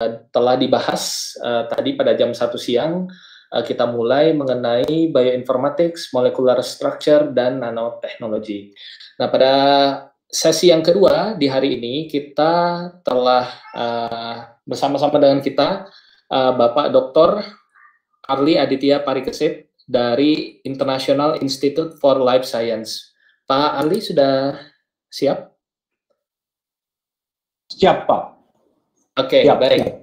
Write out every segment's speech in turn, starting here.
telah dibahas tadi pada jam 1 siang. Kita mulai mengenai bioinformatics, molecular structure, dan nanotechnology. Nah, pada sesi yang kedua di hari ini kita telah bersama-sama dengan kita Bapak Dr. Arli Aditya Parikesit dari International Institute for Life Science. Pak Arli sudah siap? Siap, Pak. Oke, baik. Siap.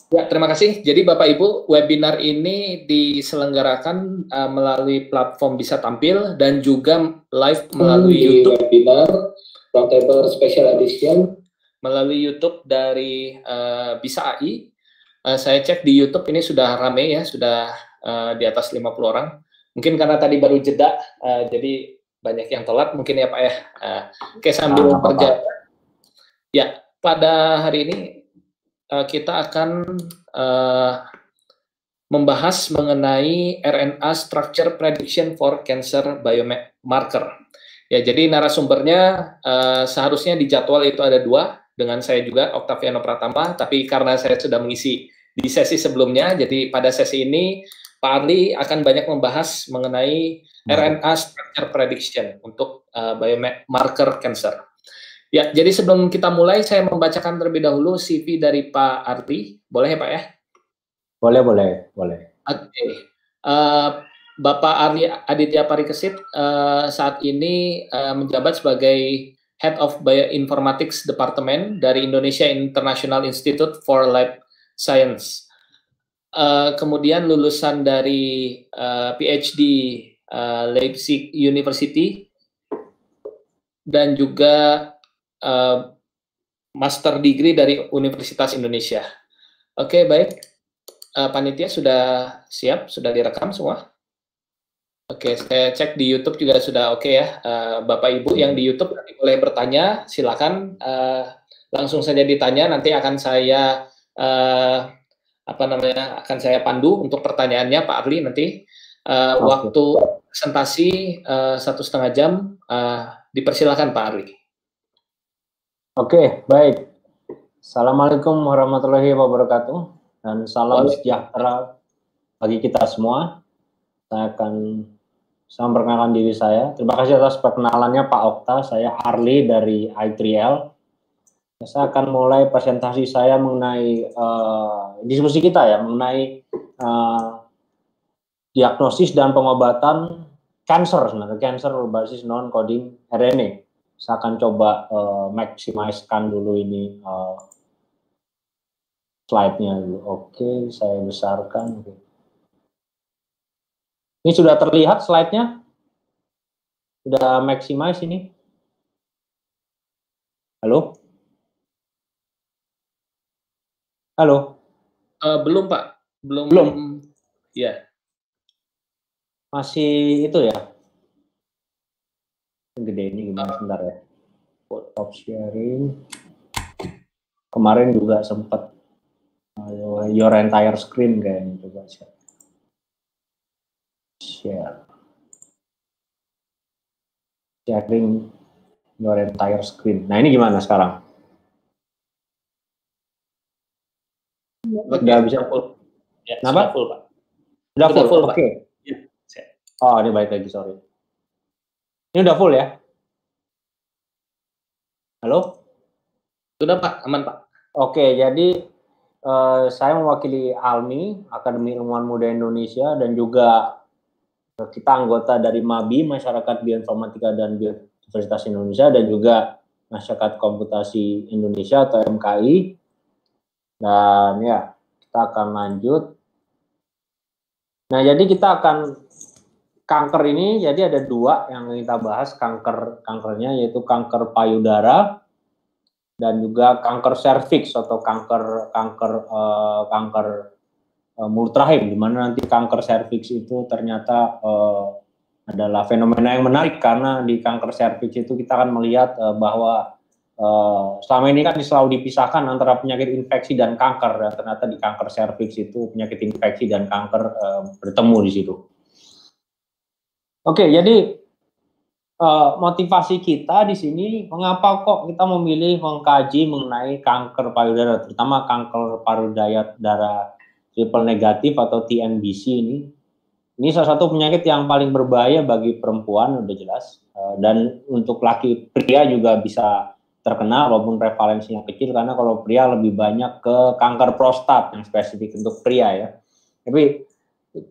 Ya, terima kasih. Jadi Bapak Ibu, webinar ini diselenggarakan melalui platform Bisa Tampil dan juga live melalui YouTube. Webinar Roundtable Special Edition melalui YouTube dari Bisa AI. Saya cek di YouTube ini sudah rame ya, sudah di atas 50 orang. Mungkin karena tadi baru jeda, jadi banyak yang telat mungkin ya Pak ya. Oke, sambil berjalan. Ya, pada hari ini kita akan membahas mengenai RNA Structure Prediction for Cancer Biomarker. Ya, jadi narasumbernya seharusnya di jadwal itu ada 2, dengan saya juga, Octaviano Pratama, tapi karena saya sudah mengisi di sesi sebelumnya, jadi pada sesi ini Pak Arli akan banyak membahas mengenai RNA Structure Prediction untuk biomarker cancer. Ya, jadi sebelum kita mulai, saya membacakan terlebih dahulu CV dari Pak Arli. Boleh ya Pak ya? Boleh. Oke. Bapak Arli Aditya Parikesit saat ini menjabat sebagai Head of Bioinformatics Department dari Indonesia International Institute for Life Science. Kemudian lulusan dari PhD Leipzig University dan juga master degree dari Universitas Indonesia. Oke, baik. Panitia sudah siap? Sudah direkam semua? Oke, saya cek di YouTube juga sudah oke ya. Bapak Ibu yang di YouTube nanti boleh bertanya, silakan langsung saja ditanya. Nanti akan saya akan saya pandu untuk pertanyaannya Pak Arli nanti. Waktu presentasi 1,5 jam. Dipersilakan Pak Arli. Oke, baik. Assalamualaikum warahmatullahi wabarakatuh dan salam sejahtera bagi kita semua. Saya akan memperkenalkan diri saya. Terima kasih atas perkenalannya Pak Okta. Saya Arli dari I3L. Saya akan mulai presentasi saya mengenai diskusi kita ya mengenai diagnosis dan pengobatan kanker sebenarnya, kanker berbasis non-coding RNA. Saya akan coba maksimalkan dulu ini slide-nya dulu. Oke, saya besarkan. Ini sudah terlihat slide-nya? Sudah maximize ini? Halo? Halo? Belum Pak. Belum. Ya. Masih itu ya? Gede ini gimana sebentar ya? Top sharing. Kemarin juga sempat your entire screen kayaknya, coba share. Sharing your entire screen. Nah, ini gimana sekarang? Udah bisa full. Ya, kenapa? Full, Pak. Udah full. Oke. Okay. Ya. Oh, ini balik lagi, sorry. Ini udah full ya? Halo? Sudah Pak, aman Pak. Oke, jadi saya mewakili ALMI, Akademi Ilmuwan Muda Indonesia, dan juga kita anggota dari MABI, Masyarakat Bioinformatika dan Biodiversitas Indonesia, dan juga Masyarakat Komputasi Indonesia atau MKI. Dan ya, kita akan lanjut. Nah, jadi kita akan kanker ini, jadi ada 2 yang kita bahas kankernya, yaitu kanker payudara dan juga kanker serviks atau kanker mulut rahim, di mana nanti kanker serviks itu ternyata adalah fenomena yang menarik karena di kanker serviks itu kita akan melihat bahwa selama ini kan selalu dipisahkan antara penyakit infeksi dan kanker, dan ternyata di kanker serviks itu penyakit infeksi dan kanker bertemu di situ. Oke, jadi motivasi kita di sini, mengapa kok kita memilih mengkaji mengenai kanker payudara, terutama kanker payudara triple negatif atau TNBC ini. Ini salah satu penyakit yang paling berbahaya bagi perempuan, udah jelas. Dan untuk laki pria juga bisa terkena walaupun prevalensinya kecil, karena kalau pria lebih banyak ke kanker prostat yang spesifik untuk pria ya. Tapi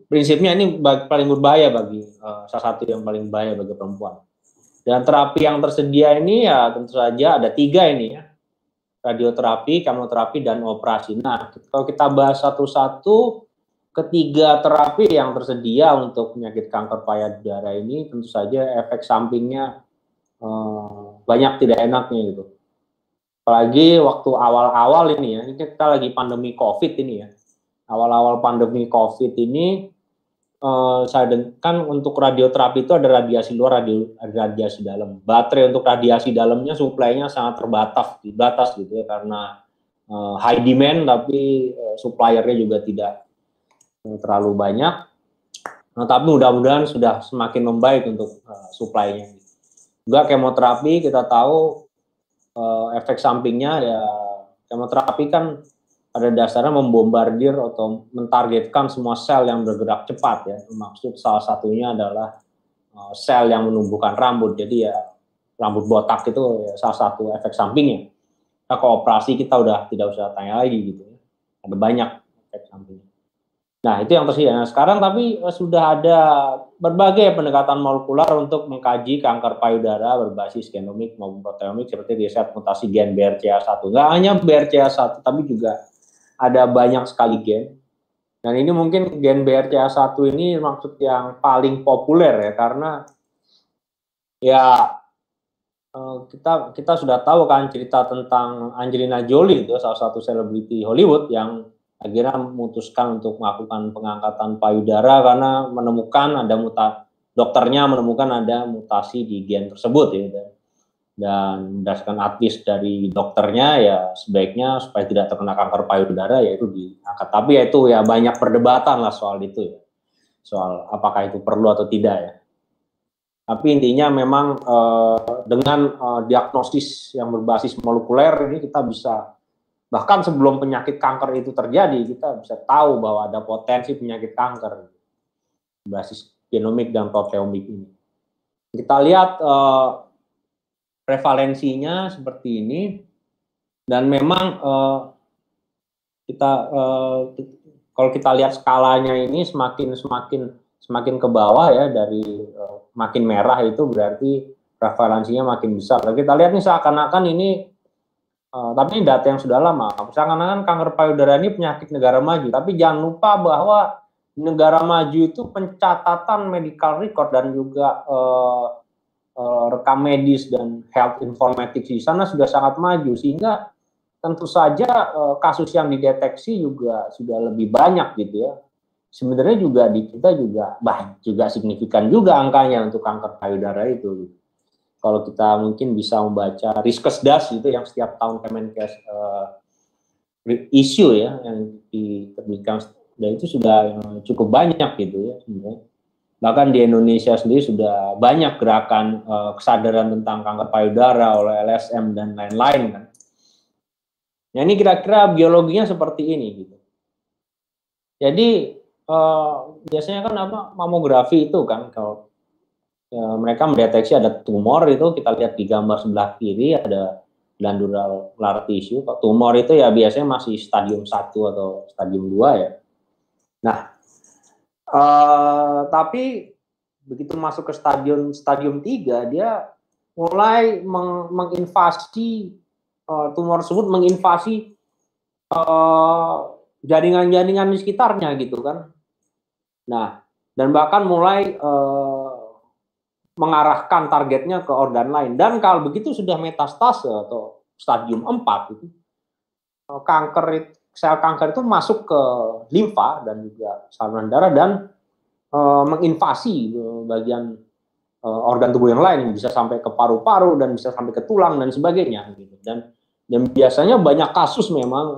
prinsipnya ini paling berbahaya bagi salah satu yang paling bahaya bagi perempuan. Dan terapi yang tersedia ini ya tentu saja ada 3 ini ya. Radioterapi, kemoterapi, dan operasi. Nah, kalau kita bahas satu-satu, ketiga terapi yang tersedia untuk penyakit kanker payudara ini tentu saja efek sampingnya banyak tidak enaknya gitu. Apalagi waktu awal-awal ini ya, ini kita lagi pandemi COVID ini ya. Awal-awal pandemi COVID ini kan untuk radioterapi itu ada radiasi luar, ada radiasi dalam. Baterai untuk radiasi dalamnya suplainya sangat terbatas gitu ya, karena high demand tapi suppliernya juga tidak terlalu banyak. Nah, tapi mudah-mudahan sudah semakin membaik untuk suplainya. Juga kemoterapi kita tahu efek sampingnya ya, kemoterapi kan pada dasarnya membombardir atau mentargetkan semua sel yang bergerak cepat ya. Maksud salah satunya adalah sel yang menumbuhkan rambut. Jadi ya rambut botak itu ya salah satu efek sampingnya. Nah, kalau operasi kita udah tidak usah tanya lagi gitu ya. Ada banyak efek sampingnya. Nah, itu yang tersedia. Nah, sekarang tapi sudah ada berbagai pendekatan molekular untuk mengkaji kanker payudara berbasis genomik maupun proteomik, seperti riset mutasi gen BRCA1. Nggak hanya BRCA1, tapi juga ada banyak sekali gen. Dan ini mungkin gen BRCA1 ini maksud yang paling populer ya, karena ya kita sudah tahu kan cerita tentang Angelina Jolie, itu salah satu selebriti Hollywood yang akhirnya memutuskan untuk melakukan pengangkatan payudara karena menemukan ada dokternya menemukan ada mutasi di gen tersebut ya. Dan berdasarkan advice dari dokternya ya sebaiknya supaya tidak terkena kanker payudara ya itu diangkat. Tapi ya itu ya banyak perdebatan lah soal itu ya, soal apakah itu perlu atau tidak ya. Tapi intinya memang dengan diagnosis yang berbasis molekuler ini kita bisa, bahkan sebelum penyakit kanker itu terjadi, kita bisa tahu bahwa ada potensi penyakit kanker berbasis genomik dan proteomik ini. Kita lihat prevalensinya seperti ini, dan memang kalau kita lihat skalanya ini semakin ke bawah ya, dari makin merah itu berarti prevalensinya makin besar. Kalau kita lihat nih seakan-akan ini tapi ini data yang sudah lama, seakan-akan kanker payudara ini penyakit negara maju, tapi jangan lupa bahwa negara maju itu pencatatan medical record dan juga rekam medis dan health informatics di sana sudah sangat maju, sehingga tentu saja kasus yang dideteksi juga sudah lebih banyak gitu ya. Sebenarnya juga di kita juga signifikan juga angkanya untuk kanker payudara itu. Kalau kita mungkin bisa membaca Riskesdas itu yang setiap tahun Kemenkes issue ya yang diterbitkan, dan itu sudah cukup banyak gitu ya sebenarnya. Bahkan di Indonesia sendiri sudah banyak gerakan kesadaran tentang kanker payudara oleh LSM dan lain-lain kan. Nah, ini kira-kira biologinya seperti ini gitu. Jadi biasanya kan mamografi itu kan kalau mereka mendeteksi ada tumor, itu kita lihat di gambar sebelah kiri ada glandular tissue. Tumor itu ya biasanya masih stadium 1 atau stadium 2 ya. Nah, tapi begitu masuk ke stadium 3, dia mulai menginvasi tumor tersebut, menginvasi jaringan-jaringan di sekitarnya gitu kan. Nah, dan bahkan mulai mengarahkan targetnya ke organ lain. Dan kalau begitu sudah metastase atau stadium 4 itu, sel kanker itu masuk ke limfa dan juga saluran darah dan menginvasi bagian organ tubuh yang lain, bisa sampai ke paru-paru dan bisa sampai ke tulang dan sebagainya gitu. Dan biasanya banyak kasus memang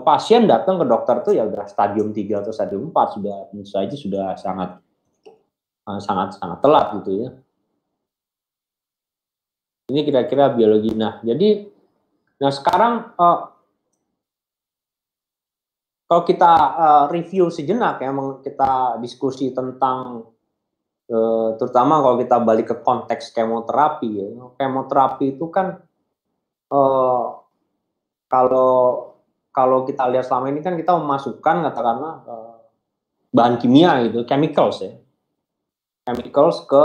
pasien datang ke dokter tuh ya udah stadium 3 atau stadium 4, sudah tentu saja sudah sangat sangat telat gitu ya. Ini kira-kira biologi. Nah, jadi sekarang kalau kita review sejenak ya, kita diskusi tentang terutama kalau kita balik ke konteks kemoterapi ya. Kemoterapi itu kan kalau kita lihat selama ini kan kita memasukkan katakanlah bahan kimia gitu, chemicals ya. Chemicals ke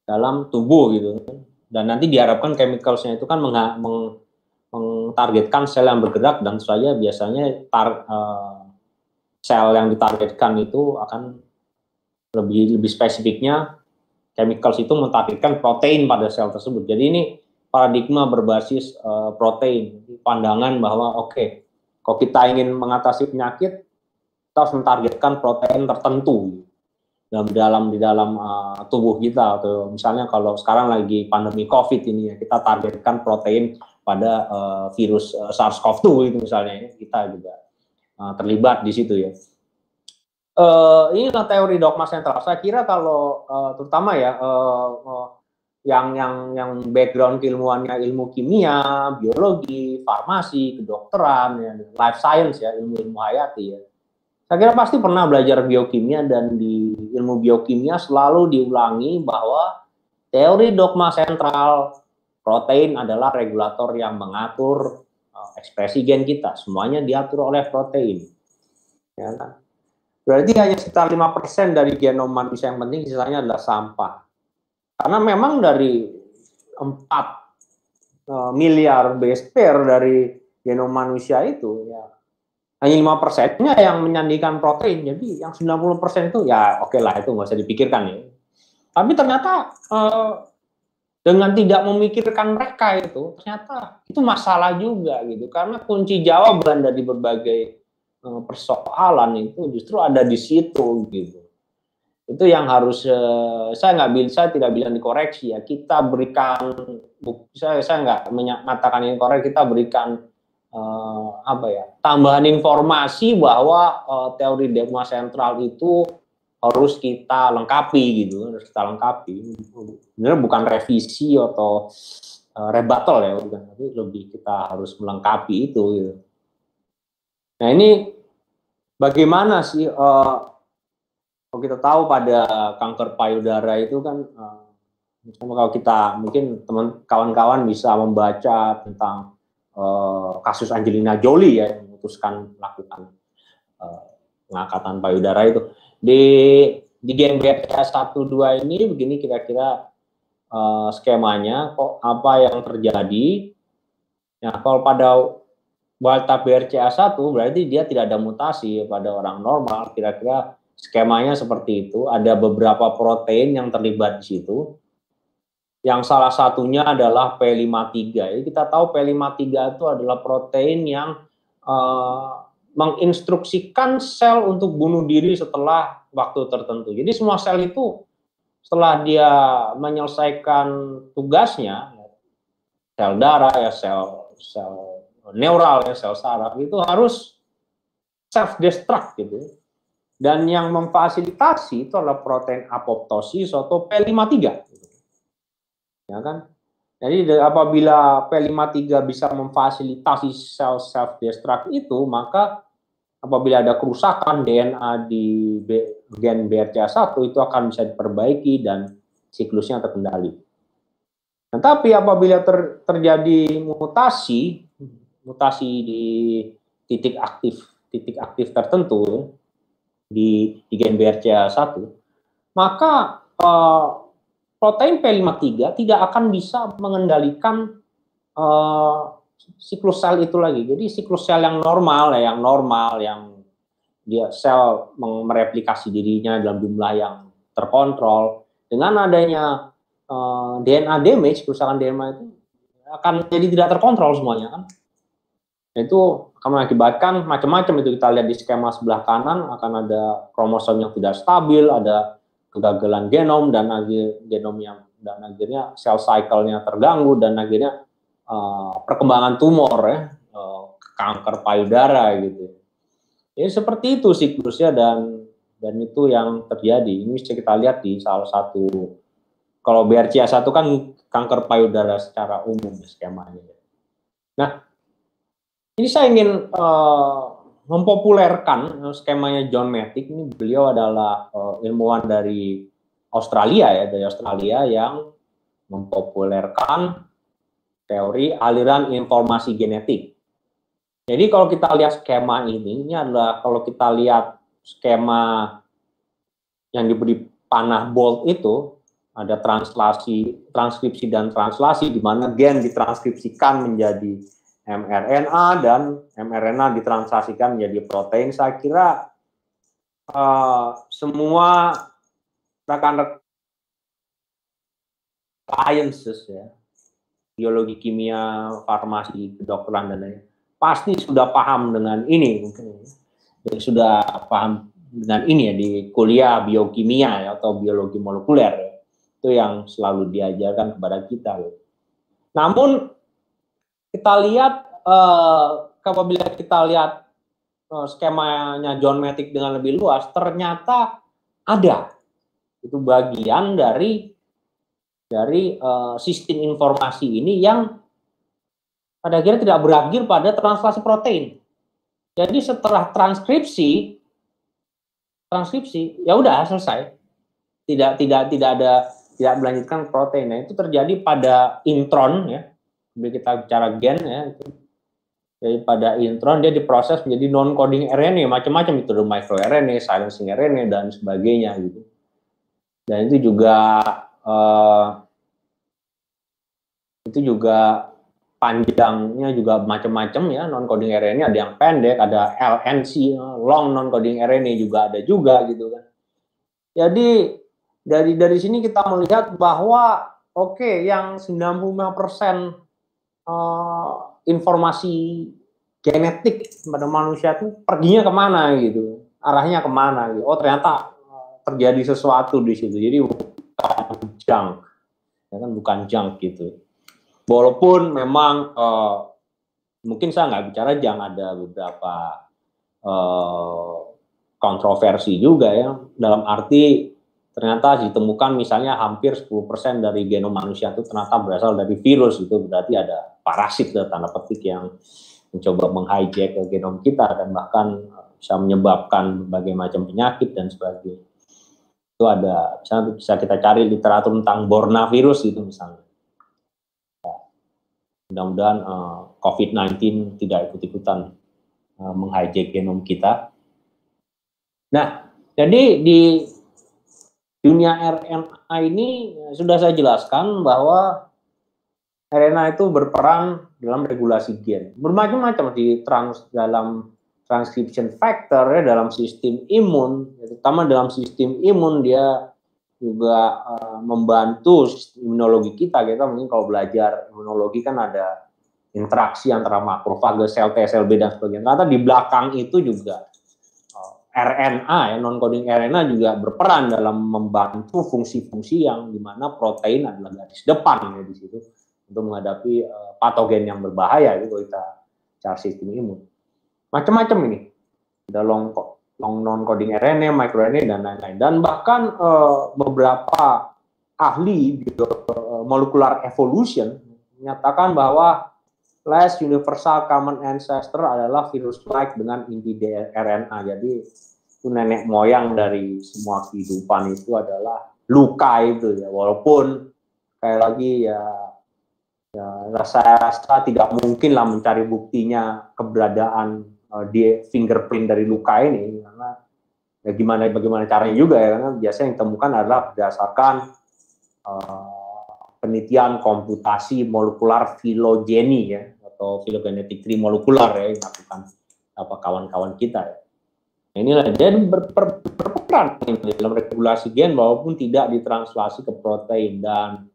dalam tubuh gitu. Dan nanti diharapkan chemicalsnya itu kan mentargetkan sel yang bergerak, dan saja biasanya sel yang ditargetkan itu akan lebih spesifiknya chemicals itu mentargetkan protein pada sel tersebut. Jadi ini paradigma berbasis protein, pandangan bahwa oke, kalau kita ingin mengatasi penyakit, kita harus mentargetkan protein tertentu di dalam tubuh kita. Atau misalnya kalau sekarang lagi pandemi COVID ini ya, kita targetkan protein pada virus SARS-CoV-2 itu misalnya, kita juga terlibat di situ ya. Inilah teori dogma sentral. Saya kira kalau terutama ya yang background keilmuannya ilmu kimia, biologi, farmasi, kedokteran, ya, life science ya, ilmu hayati ya. Saya kira pasti pernah belajar biokimia, dan di ilmu biokimia selalu diulangi bahwa teori dogma sentral, protein adalah regulator yang mengatur ekspresi gen kita. Semuanya diatur oleh protein. Ya kan? Berarti hanya sekitar 5% dari genom manusia yang penting, sisanya adalah sampah. Karena memang dari 4 miliar base pair dari genom manusia itu ya hanya 5%-nya yang menyandikan protein. Jadi yang 90% itu ya oke lah, itu nggak usah dipikirkan ya. Tapi ternyata dengan tidak memikirkan mereka itu, ternyata itu masalah juga gitu. Karena kunci jawaban dari berbagai persoalan itu justru ada di situ gitu. Itu yang harus saya tidak bilang dikoreksi ya. Kita berikan, saya nggak mengatakan ini korek, kita berikan tambahan informasi bahwa teori dogma sentral itu harus kita lengkapi gitu, harus kita lengkapi. Sebenarnya bukan revisi atau rebuttal ya, bukan, tapi lebih kita harus melengkapi itu gitu. Nah ini bagaimana sih kalau kita tahu pada kanker payudara itu kan kalau kita mungkin kawan-kawan bisa membaca tentang kasus Angelina Jolie ya, yang memutuskan melakukan pengangkatan payudara itu di gen BRCA1/2 ini. Begini kira-kira skemanya, kok apa yang terjadi. Nah, kalau pada delta BRCA1 berarti dia tidak ada mutasi pada orang normal. Kira-kira skemanya seperti itu. Ada beberapa protein yang terlibat di situ. Yang salah satunya adalah P53. Jadi kita tahu P53 itu adalah protein yang menginstruksikan sel untuk bunuh diri setelah waktu tertentu. Jadi semua sel itu setelah dia menyelesaikan tugasnya, sel darah ya, sel neural ya, sel saraf itu harus self destruct gitu. Dan yang memfasilitasi itu adalah protein apoptosis atau P53. Ya kan? Jadi apabila P53 bisa memfasilitasi sel self destruct itu, maka apabila ada kerusakan DNA di gen BRCA1 itu akan bisa diperbaiki dan siklusnya terkendali. Nah, tapi apabila terjadi mutasi di titik aktif tertentu di gen BRCA1, maka protein P53 tidak akan bisa mengendalikan siklus sel itu lagi. Jadi siklus sel yang normal, yang dia sel mereplikasi dirinya dalam jumlah yang terkontrol, dengan adanya DNA damage, kerusakan DNA itu akan jadi tidak terkontrol semuanya kan. Itu akan mengakibatkan macam-macam. Itu kita lihat di skema sebelah kanan, akan ada kromosom yang tidak stabil, ada kegagalan genom dan akhirnya sel cycle-nya terganggu, dan akhirnya perkembangan tumor ya, kanker payudara gitu. Jadi seperti itu siklusnya, dan dan itu yang terjadi. Ini bisa kita lihat di salah satu, kalau BRCA1 kan kanker payudara secara umum skemanya. Nah, ini saya ingin mempopulerkan skemanya John Mattick. Ini beliau adalah ilmuwan dari Australia yang mempopulerkan teori aliran informasi genetik. Jadi kalau kita lihat skema ini adalah kalau kita lihat skema yang diberi panah bold itu, ada transkripsi dan translasi, di mana gen ditranskripsikan menjadi mRNA dan mRNA ditranslasikan menjadi protein. Saya kira semua rekan-rekan sciences ya, biologi, kimia, farmasi, kedokteran dan lain-lain, pasti sudah paham dengan ini, mungkin sudah paham dengan ini ya di kuliah biokimia ya, atau biologi molekuler ya. Itu yang selalu diajarkan kepada kita. Ya. Namun kita lihat apabila kita lihat skemanya John Mattick dengan lebih luas, ternyata ada itu bagian dari sistem informasi ini yang pada akhirnya tidak berakhir pada translasi protein. Jadi setelah transkripsi ya udah selesai, tidak melanjutkan protein. Nah, itu terjadi pada intron ya. Kita bicara gen ya, itu. Jadi pada intron dia diproses menjadi non coding RNA, macam-macam itu, ada microRNA, silencing RNA dan sebagainya gitu. Dan itu juga panjangnya juga macam-macam ya, non coding RNA ada yang pendek, ada LNC, long non coding RNA juga ada juga gitu kan. Jadi dari sini kita melihat bahwa yang 95% informasi genetik pada manusia itu perginya kemana gitu, arahnya kemana gitu. Oh ternyata terjadi sesuatu di situ. Jadi bukan junk, ya kan, bukan junk gitu. Walaupun memang mungkin saya nggak bicara jangan, ada beberapa kontroversi juga ya, dalam arti ternyata ditemukan misalnya hampir 10% dari genom manusia itu ternyata berasal dari virus. Itu berarti ada parasit tanda petik yang mencoba menghijack genom kita dan bahkan bisa menyebabkan berbagai macam penyakit dan sebagainya. Itu ada, misalnya bisa kita cari literatur tentang Bornavirus gitu misalnya. Mudah-mudahan COVID-19 tidak ikut-ikutan menghijack genom kita. Nah, jadi di dunia RNA ini sudah saya jelaskan bahwa RNA itu berperan dalam regulasi gen. Bermacam-macam dalam transcription factor ya, dalam sistem imun, terutama dalam sistem imun dia juga membantu sistem imunologi kita. Kita mungkin kalau belajar imunologi kan ada interaksi antara makrofage, sel T, sel B dan sebagainya. Ternyata di belakang itu juga RNA ya, non coding RNA juga berperan dalam membantu fungsi-fungsi yang dimana protein adalah garis depan ya di situ untuk menghadapi patogen yang berbahaya itu kita cara sistem imun. Macam-macam ini. Ada long non-coding RNA, microRNA, dan lain-lain. Dan bahkan beberapa ahli molecular evolution menyatakan bahwa last universal common ancestor adalah virus-like dengan inti RNA. Jadi itu nenek moyang dari semua kehidupan itu adalah luka itu ya. Walaupun kayak lagi ya saya rasa tidak mungkin lah mencari buktinya keberadaan di fingerprint dari luka ini, karena ya bagaimana caranya juga ya, karena biasanya yang ditemukan adalah berdasarkan penelitian komputasi molekular filogeni ya, atau filogenetic tree molekular ya, yang dilakukan kawan-kawan kita ya. Nah, inilah dia berperan dalam regulasi gen walaupun tidak ditranslasi ke protein, dan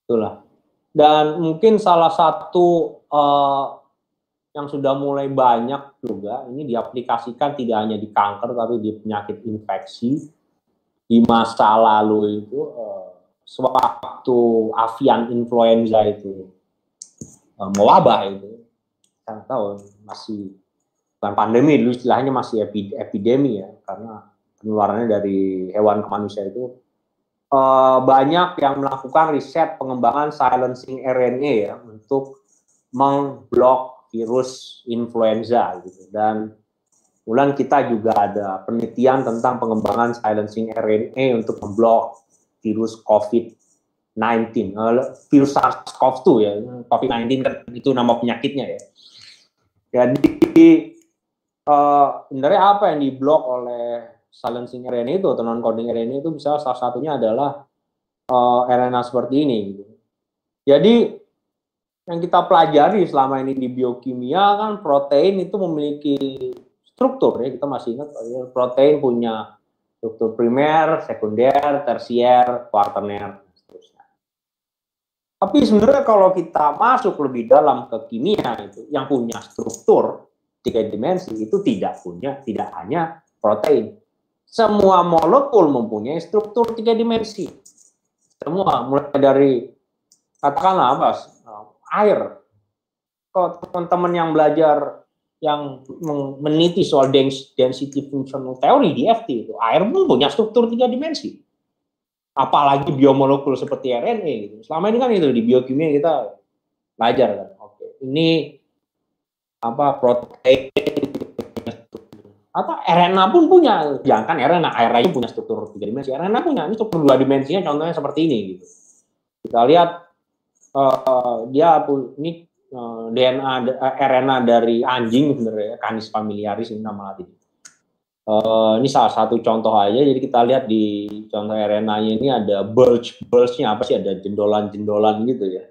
itulah. Dan mungkin salah satu yang sudah mulai banyak juga ini diaplikasikan tidak hanya di kanker tapi di penyakit infeksi. Di masa lalu itu sewaktu avian influenza itu mewabah itu, saya tahu masih bukan pandemi, dulu istilahnya masih epidemi ya, karena penularannya dari hewan ke manusia itu, banyak yang melakukan riset pengembangan silencing RNA ya untuk memblok virus influenza gitu. Dan kemudian kita juga ada penelitian tentang pengembangan silencing RNA untuk memblok virus COVID-19, virus SARS-CoV-2 ya, COVID-19 kan itu nama penyakitnya ya. Jadi sebenarnya apa yang diblok oleh silencing RNA itu atau non-coding RNA itu bisa salah satunya adalah RNA seperti ini gitu. Jadi yang kita pelajari selama ini di biokimia kan protein itu memiliki struktur ya, kita masih ingat protein punya struktur primer, sekunder, tersier, kuaterner, dan seterusnya. Tapi sebenarnya kalau kita masuk lebih dalam ke kimia itu yang punya struktur 3 dimensi itu tidak hanya protein. Semua molekul mempunyai struktur 3 dimensi. Semua, mulai dari katakanlah apa, air. Kalau teman-teman yang belajar yang meneliti soal density functional theory di FT itu, air pun punya struktur 3 dimensi. Apalagi biomolekul seperti RNA gitu. Selama ini kan itu di biokimia kita belajar kan. Oke, ini apa protein atau RNA pun punya. Jangan RNA, air aja punya struktur 3 dimensi. RNA punya ini struktur 2 dimensinya, contohnya seperti ini gitu. Kita lihat dia ini DNA RNA dari anjing sebenarnya, Canis familiaris ini nama latin. Ini salah satu contoh aja. Jadi kita lihat di contoh RNA-nya ini ada bulge-nya apa sih, ada jendolan-jendolan gitu ya.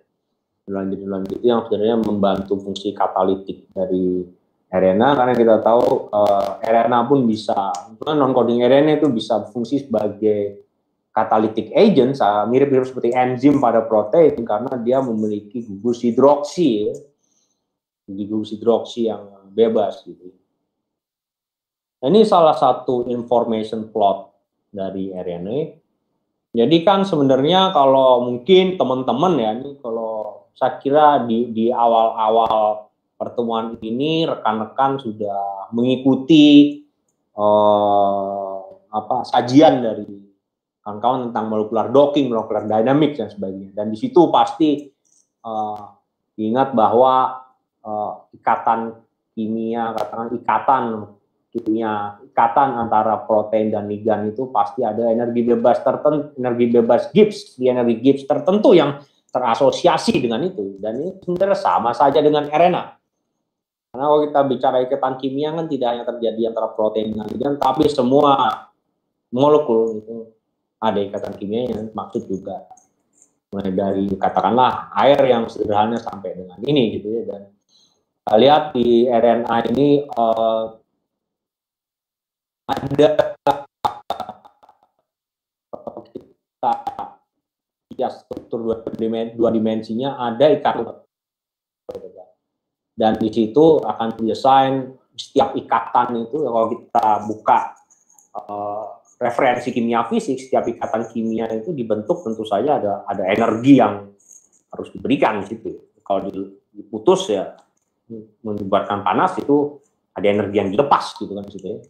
Jendolan-jendolan gitu yang sebenarnya membantu fungsi katalitik dari RNA, karena kita tahu RNA pun bisa, non-coding RNA itu bisa fungsi sebagai catalytic agent, mirip-mirip seperti enzim pada protein karena dia memiliki gugus hidroksi, gugus hidroksi yang bebas gitu. Nah, ini salah satu information plot dari RNA. Jadi kan sebenarnya kalau mungkin teman-teman ya, ini kalau saya kira di awal-awal pertemuan ini rekan-rekan sudah mengikuti sajian dari kawan-kawan tentang molekular docking, molekular dynamics dan sebagainya. Dan di situ pasti diingat bahwa ikatan kimia, katakan ikatan antara protein dan ligan itu pasti ada energi bebas tertentu, energi bebas Gibbs, energi Gibbs tertentu yang terasosiasi dengan itu. Dan ini sebenarnya sama saja dengan RNA. Karena kalau kita bicara ikatan kimia kan tidak hanya terjadi antara protein dan ligan, tapi semua molekul itu ada ikatan kimia yang maksud juga. Mulai dari katakanlah air yang sederhana sampai dengan ini gitu ya. Dan kita lihat di RNA ini ada kita struktur 2 dimensinya ada ikatan. Dan di situ akan didesain setiap ikatan itu, kalau kita buka referensi kimia fisik, setiap ikatan kimia itu dibentuk tentu saja ada energi yang harus diberikan di situ. Kalau diputus ya menyebabkan panas, itu ada energi yang dilepas gitu kan di situ ya.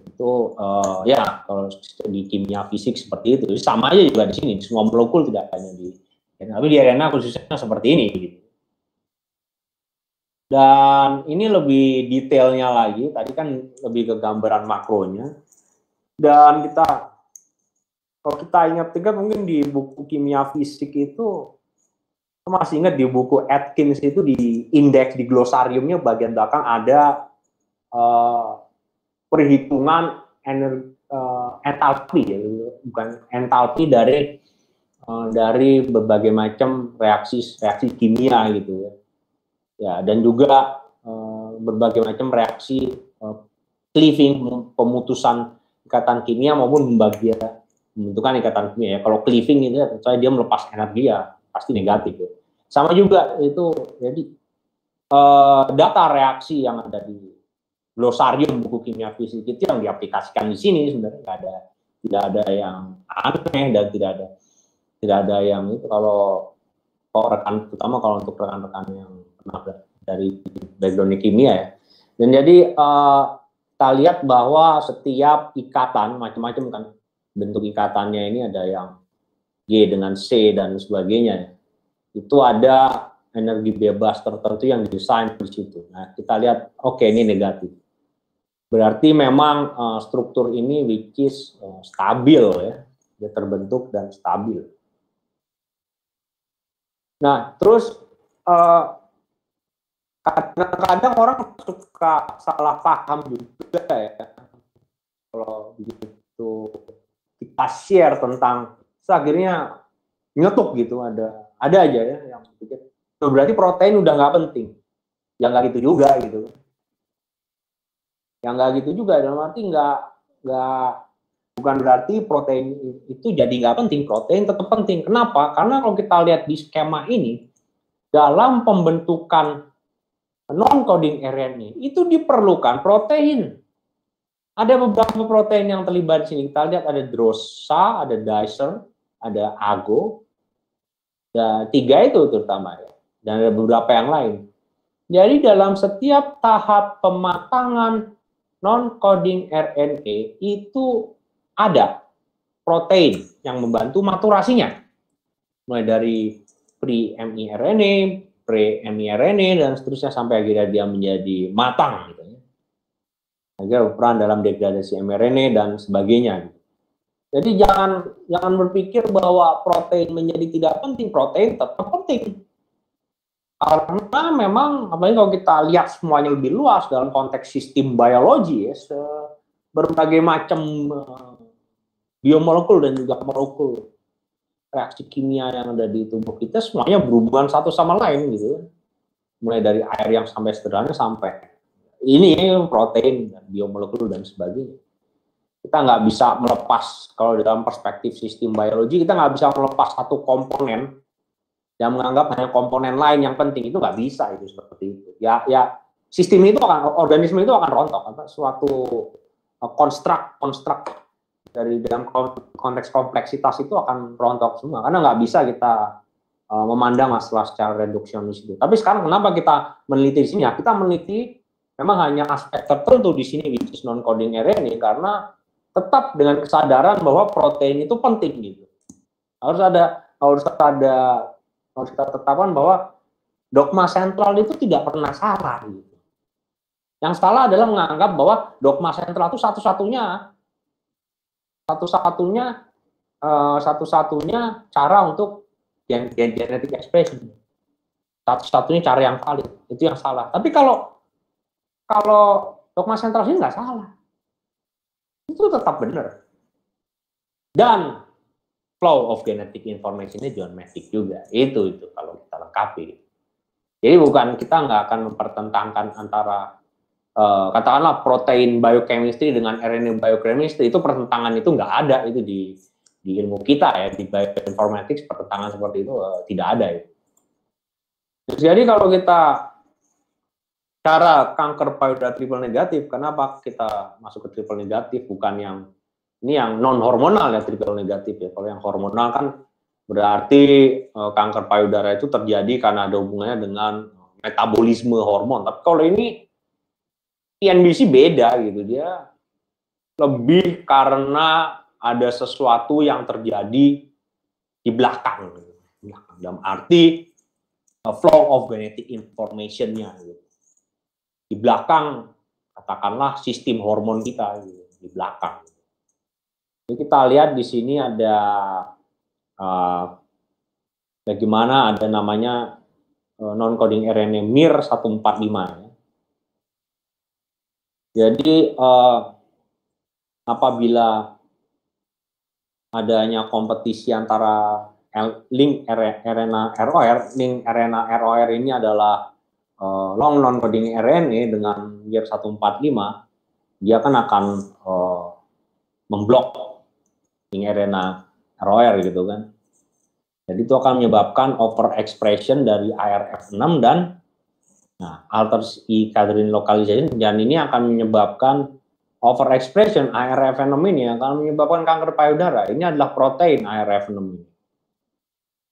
Itu ya kalau di kimia fisik seperti itu. Sama aja juga di sini, semua molekul tidak hanya tapi di RNA khususnya seperti ini gitu. Dan ini lebih detailnya lagi, tadi kan lebih ke gambaran makronya. Dan kalau kita ingat mungkin di buku kimia fisik itu, masih ingat di buku Atkins itu di indeks di glosariumnya bagian belakang ada perhitungan entalpi, ya, bukan entalpi dari berbagai macam reaksi kimia gitu ya. Ya, dan juga berbagai macam reaksi cleaving, pemutusan ikatan kimia maupun pembentukan ikatan kimia ya. Kalau cleaving itu dia melepas energi ya pasti negatif ya. Sama juga itu, jadi data reaksi yang ada di glosarium buku kimia fisik itu yang diaplikasikan di sini sebenarnya tidak ada yang aneh dan tidak ada yang itu kalau rekan, terutama kalau untuk rekan-rekan yang dari background kimia ya. Dan jadi kita lihat bahwa setiap ikatan, macam-macam kan bentuk ikatannya ini, ada yang G dengan C dan sebagainya. Itu ada energi bebas tertentu yang desain di situ. Nah, kita lihat, oke, ini negatif. Berarti memang struktur ini which is stabil ya, dia terbentuk dan stabil. Nah, terus kadang-kadang orang suka salah paham juga ya, kalau begitu kita share tentang, akhirnya nyetuk gitu, ada aja ya yang pikir berarti protein udah nggak penting. Ya nggak gitu juga gitu. Yang nggak gitu juga, dalam arti bukan berarti protein itu jadi nggak penting. Protein tetap penting. Kenapa? Karena kalau kita lihat di skema ini, dalam pembentukan non-coding RNA itu diperlukan protein. Ada beberapa protein yang terlibat di sini. Kita lihat ada DROSA, ada dicer, ada AGO, dan 3 itu terutama ya. Dan ada beberapa yang lain. Jadi dalam setiap tahap pematangan non-coding RNA itu ada protein yang membantu maturasinya. Mulai dari pre-miRNA, pre-miRNA, dan seterusnya sampai akhirnya dia menjadi matang. Gitu. Akhirnya berperan dalam degradasi mRNA dan sebagainya. Jadi jangan berpikir bahwa protein menjadi tidak penting. Protein tetap penting. Karena memang, apalagi kalau kita lihat semuanya lebih luas dalam konteks sistem biologi, ya, berbagai macam biomolekul dan juga molekul reaksi kimia yang ada di tubuh kita semuanya berhubungan satu sama lain gitu. Mulai dari air yang sampai sederhana sampai ini protein, biomolekul dan sebagainya. Kita nggak bisa melepas, kalau dalam perspektif sistem biologi, kita nggak bisa melepas satu komponen yang menganggap hanya komponen lain yang penting. Itu nggak bisa, itu seperti itu. Ya sistem itu akan, organisme itu akan rontok. Suatu konstruk dari dalam konteks kompleksitas itu akan rontok semua. Karena nggak bisa kita memandang masalah secara reduksionis itu. Tapi sekarang kenapa kita meneliti di sini? Ya, kita meneliti memang hanya aspek tertentu di sini, which is non-coding RNA, karena tetap dengan kesadaran bahwa protein itu penting gitu. Harus kita tetapkan bahwa dogma sentral itu tidak pernah salah gitu. Yang salah adalah menganggap bahwa dogma sentral itu satu-satunya cara untuk genetic expression. Satu-satunya cara yang valid. Itu yang salah. Tapi kalau dogma sentral ini nggak salah. Itu tetap benar. Dan flow of genetic information-nya geometric juga. Itu kalau kita lengkapi. Jadi kita nggak akan mempertentangkan antara katakanlah protein biochemistry dengan RNA biochemistry. Itu pertentangan itu nggak ada itu di ilmu kita ya, di bioinformatics pertentangan seperti itu tidak ada ya. Jadi kalau kita cara kanker payudara triple negatif, kenapa kita masuk ke triple negatif, bukan ini yang non hormonal ya triple negatif ya. Kalau yang hormonal kan berarti kanker payudara itu terjadi karena ada hubungannya dengan metabolisme hormon. Tapi kalau ini TNBC beda gitu, dia lebih karena ada sesuatu yang terjadi di belakang. Dalam arti flow of genetic information-nya gitu. Di belakang, katakanlah sistem hormon kita gitu, di belakang. Jadi kita lihat di sini ada bagaimana ada namanya non-coding RNA MIR145 ya. Jadi apabila adanya kompetisi antara link RNA ROR, link RNA ROR ini adalah long non-coding RNA dengan MIR145, dia kan akan memblok link RNA ROR gitu kan. Jadi itu akan menyebabkan overexpression dari ARF6 dan alters E-cadherin localization, dan ini akan menyebabkan overexpression ARF6 ini akan menyebabkan kanker payudara. Ini adalah protein ARF6 ini.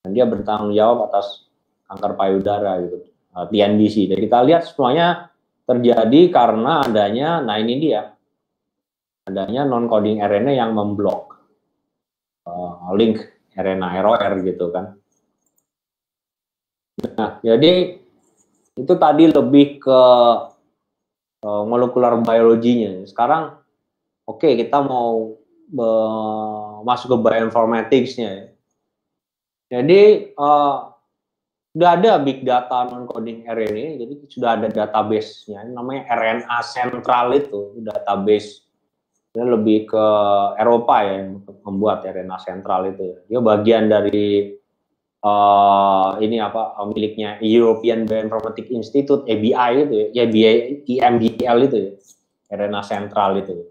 Dan dia bertanggung jawab atas kanker payudara gitu. TNBC. Jadi kita lihat semuanya terjadi karena adanya, nah ini dia, adanya non-coding RNA yang memblok link RNA ROR gitu kan. Nah, jadi itu tadi lebih ke molekular biologinya. Sekarang oke, kita mau masuk ke bioinformatics-nya. Jadi sudah ada big data non-coding RNA, jadi sudah ada database-nya, namanya RNA Central itu, database. Dia lebih ke Eropa ya yang membuat RNA Central itu. Dia bagian dari ini apa miliknya European Bioinformatics Institute (EBI) itu ya, EMBL itu ya, RNA Central itu.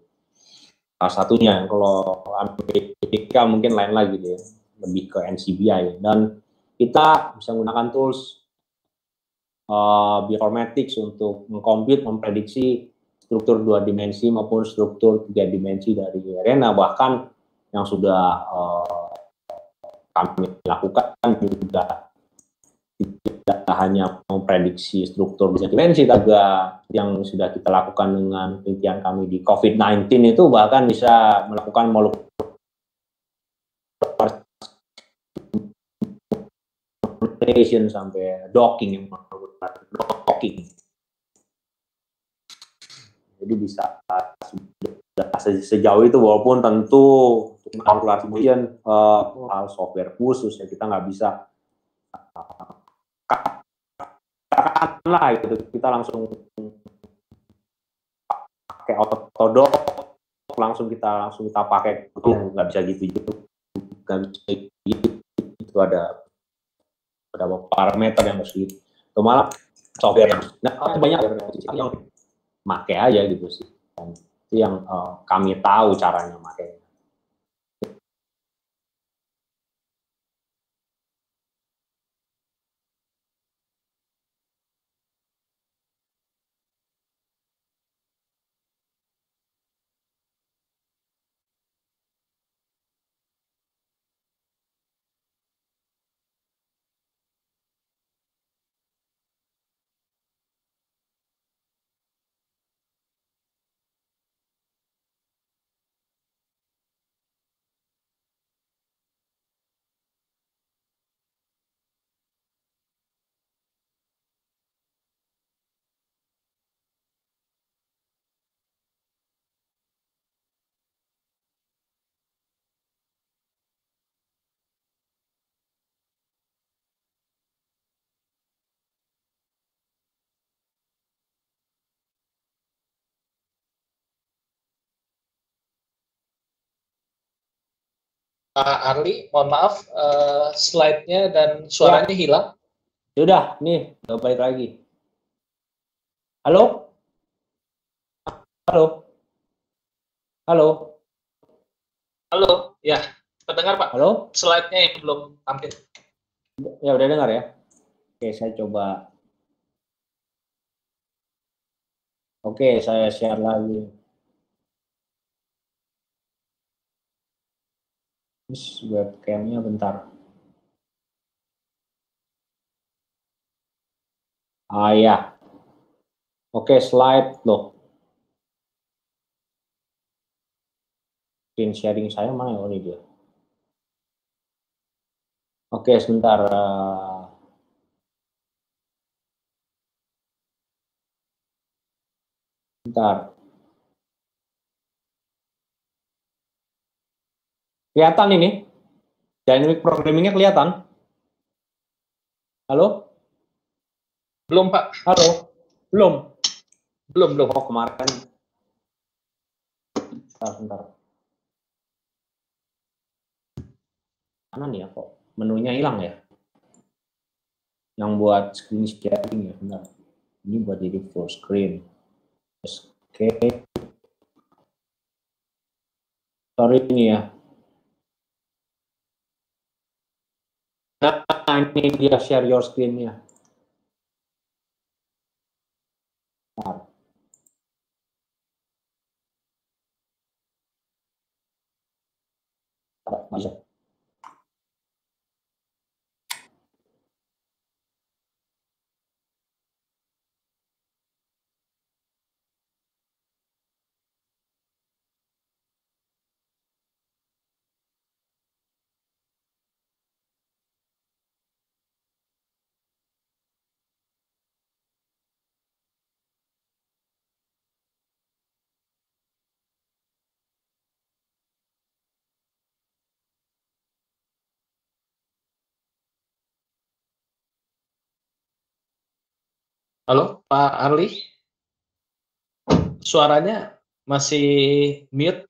Salah satunya, kalau Amerika mungkin lain lagi deh, lebih ke NCBI. Dan kita bisa menggunakan tools bioinformatics untuk mengkomput, memprediksi struktur 2 dimensi maupun struktur 3 dimensi dari RNA. Bahkan yang sudah kami lakukan juga tidak hanya memprediksi struktur 2 dimensi, juga yang sudah kita lakukan dengan penelitian kami di COVID-19 itu bahkan bisa melakukan molekular sampai docking, jadi bisa sejauh itu, walaupun tentu untuk kalkulasi motion hal software khusus ya, kita nggak bisa katakanlah gitu kita langsung pakai Autodoc langsung kita pakai, itu nggak bisa gitu juga, nggak bisa gitu. Itu ada beberapa parameter yang harus gitu, atau malah software yang banyak yang make aja gitu sih. Itu yang kami tahu caranya makanya. Pak Arli, mohon maaf, slide-nya dan suaranya hilang. Sudah, nih, udah balik lagi. Halo? Halo? Halo? Halo, ya, terdengar Pak. Halo? Slide-nya yang belum tampil. Ya, udah dengar ya? Oke, saya coba. Oke, saya share lagi. Webcam-nya bentar. Ya. Oke, slide loh. Screen sharing saya mana? Oh, ini dia. Oke, sebentar. Bentar. Kelihatan ini? Dynamic programming-nya kelihatan? Halo? Belum, Pak. Halo? Belum? Belum. Oh, kemarin. Bentar. Mana nih ya kok? Menunya hilang ya? Yang buat screen sharing ya, bentar. Ini buat jadi full screen. Oke. Sorry ini ya. Nah, ini dia share your screen-nya. Bisa. Halo, Pak Arli, suaranya masih mute.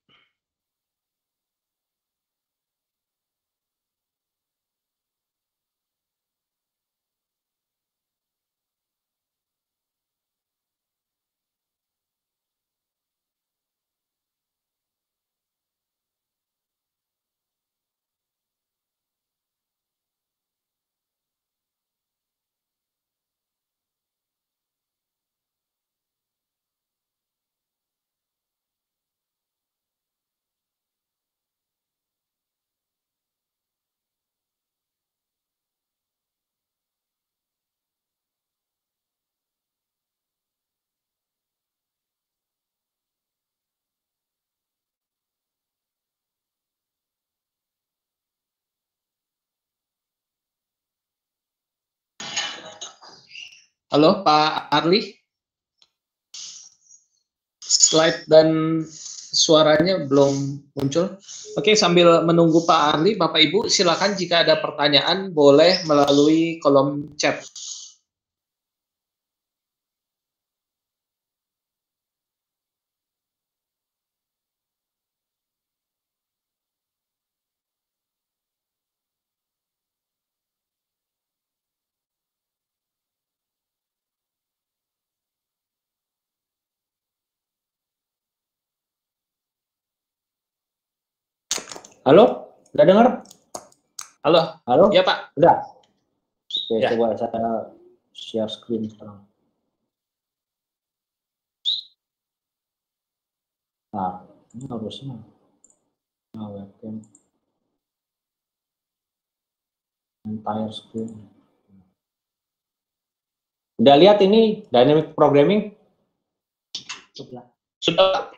Halo, Pak Arli, slide dan suaranya belum muncul. Oke, sambil menunggu Pak Arli, Bapak Ibu silakan jika ada pertanyaan boleh melalui kolom chat. Halo, udah dengar? Halo, Halo? ya Pak. Udah? Oke, Ya. coba saya share screen sekarang. Nah, ini harusnya webcam entire screen. Udah lihat ini dynamic programming? Sudah.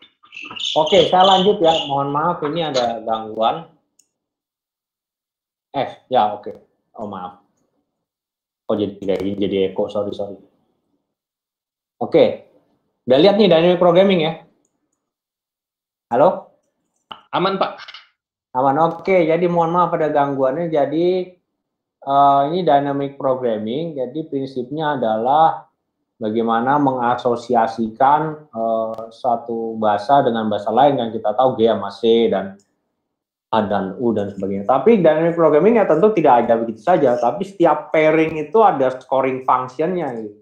Oke, saya lanjut ya. Mohon maaf ini ada gangguan. Ya oke. Oh maaf. Oh jadi kayak gini, jadi echo. Sorry. Oke. Udah lihat nih dynamic programming ya? Halo? Aman Pak. Aman. Oke. Jadi mohon maaf ada gangguannya. Jadi ini dynamic programming. Jadi prinsipnya adalah bagaimana mengasosiasikan satu bahasa dengan bahasa lain yang kita tahu G sama C dan A dan U dan sebagainya. Tapi dynamic programming ya tentu tidak ada begitu saja, tapi setiap pairing itu ada scoring functionnya gitu,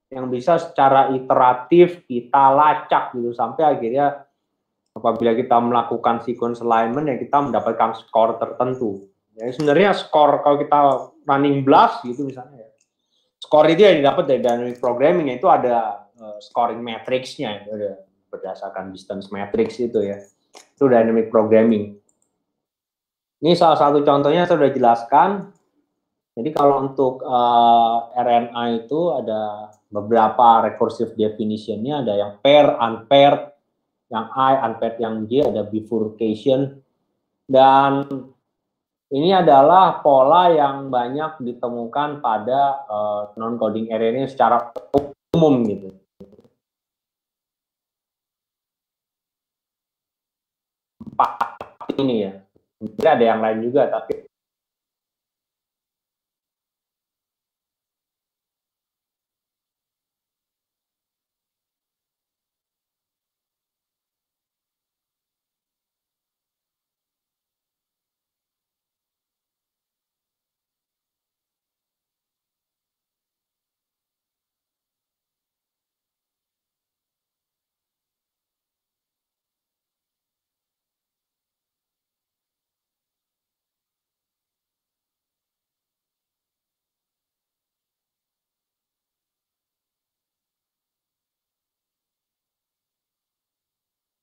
yang bisa secara iteratif kita lacak gitu sampai akhirnya apabila kita melakukan sequence alignment ya kita mendapatkan skor tertentu. Ya sebenarnya skor kalau kita running blast gitu misalnya ya, skor itu yang didapat dari dynamic programming itu ada scoring matrixnya itu ada berdasarkan distance matrix itu ya. Itu dynamic programming. Ini salah satu contohnya saya sudah jelaskan. Jadi kalau untuk RNA itu ada beberapa recursive definition-nya, ada yang pair, unpaired, yang I, unpaired, yang J, ada bifurcation. Dan ini adalah pola yang banyak ditemukan pada non-coding RNA secara umum gitu. Empat ini ya. Mungkin ada yang lain juga, tapi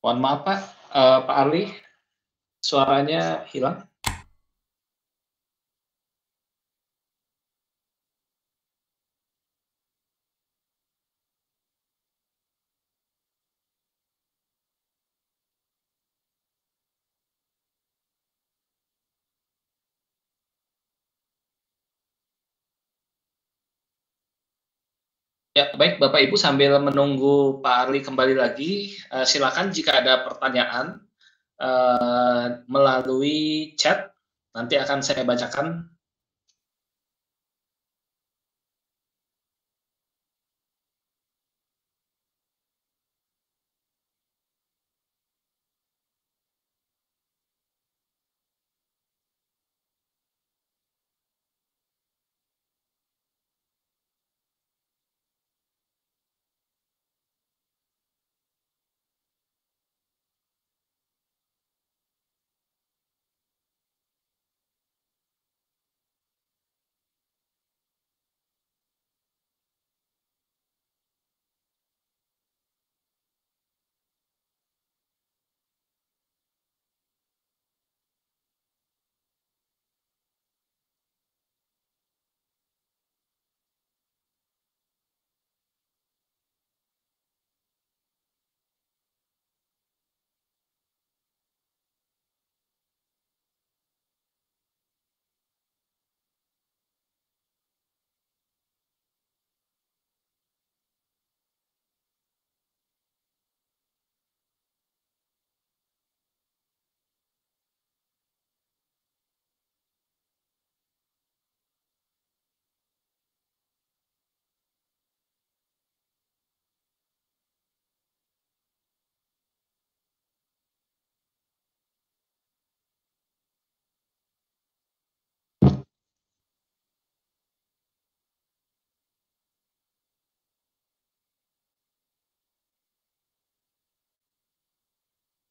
Mohon maaf Pak, Pak Arli, suaranya hilang. Ya, baik Bapak Ibu sambil menunggu Pak Arli kembali lagi, silakan jika ada pertanyaan melalui chat, nanti akan saya bacakan.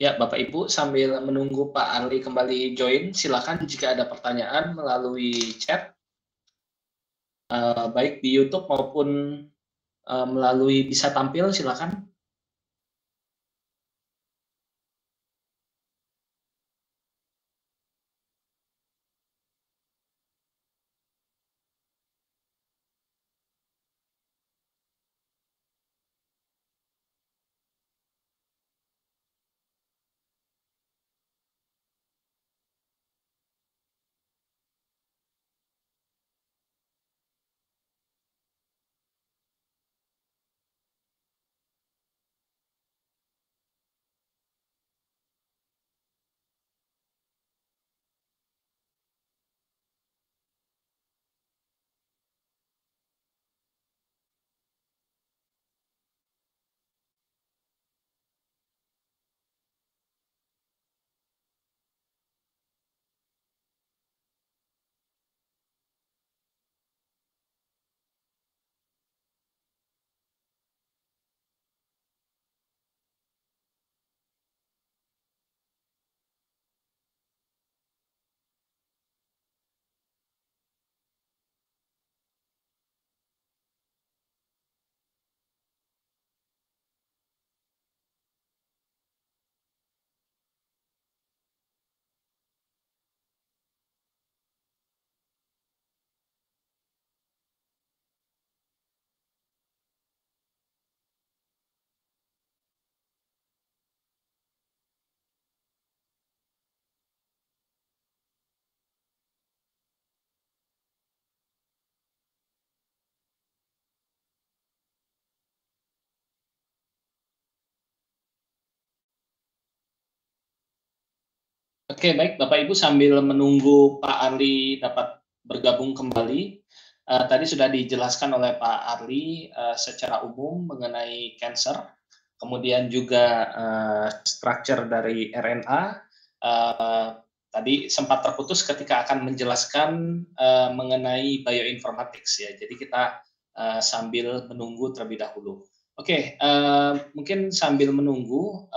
Ya, Bapak Ibu, sambil menunggu Pak Arli kembali join, silakan jika ada pertanyaan melalui chat, baik di YouTube maupun melalui bisa tampil, silakan. Oke, baik Bapak Ibu, sambil menunggu Pak Arli dapat bergabung kembali, tadi sudah dijelaskan oleh Pak Arli secara umum mengenai cancer, kemudian juga structure dari RNA. Tadi sempat terputus ketika akan menjelaskan mengenai bioinformatics ya. Jadi kita sambil menunggu terlebih dahulu. Oke, mungkin sambil menunggu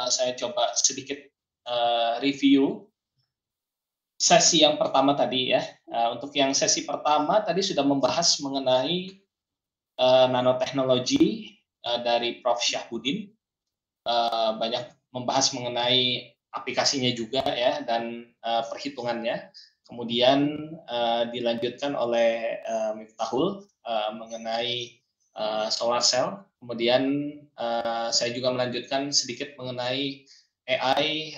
saya coba sedikit review sesi yang pertama tadi ya. Untuk yang sesi pertama tadi sudah membahas mengenai nanoteknologi dari Prof. Syahbudin, banyak membahas mengenai aplikasinya juga ya dan perhitungannya. Kemudian dilanjutkan oleh Miftahul mengenai solar cell. Kemudian saya juga melanjutkan sedikit mengenai AI,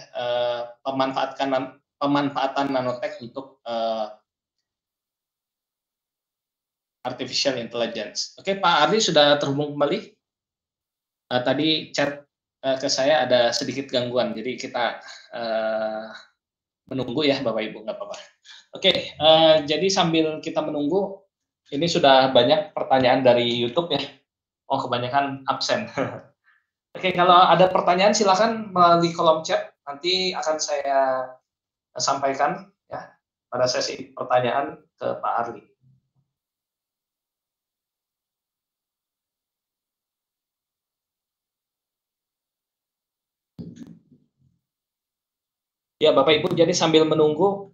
pemanfaatan nanotek untuk artificial intelligence. Oke, Pak Ardi sudah terhubung kembali. Tadi chat ke saya ada sedikit gangguan, jadi kita menunggu ya Bapak Ibu, nggak apa-apa. Oke, jadi sambil kita menunggu, ini sudah banyak pertanyaan dari YouTube ya. Oh, kebanyakan absen. Oke, kalau ada pertanyaan silakan melalui kolom chat, nanti akan saya sampaikan ya pada sesi pertanyaan ke Pak Arli. Ya, Bapak Ibu, jadi sambil menunggu,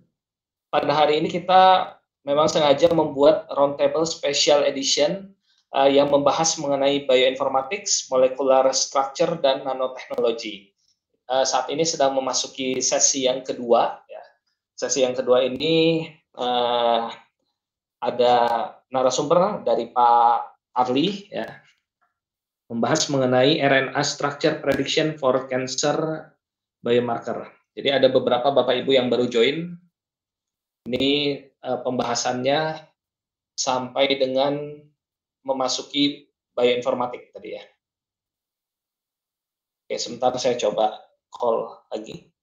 pada hari ini kita memang sengaja membuat roundtable special edition yang membahas mengenai bioinformatics, molecular structure, dan nanoteknologi. Saat ini sedang memasuki sesi yang kedua. Ya. Sesi yang kedua ini ada narasumber dari Pak Arli, ya, membahas mengenai RNA structure prediction for cancer biomarker. Jadi ada beberapa Bapak Ibu yang baru join. Ini pembahasannya sampai dengan memasuki bioinformatik tadi ya. Oke, sebentar saya coba call lagi.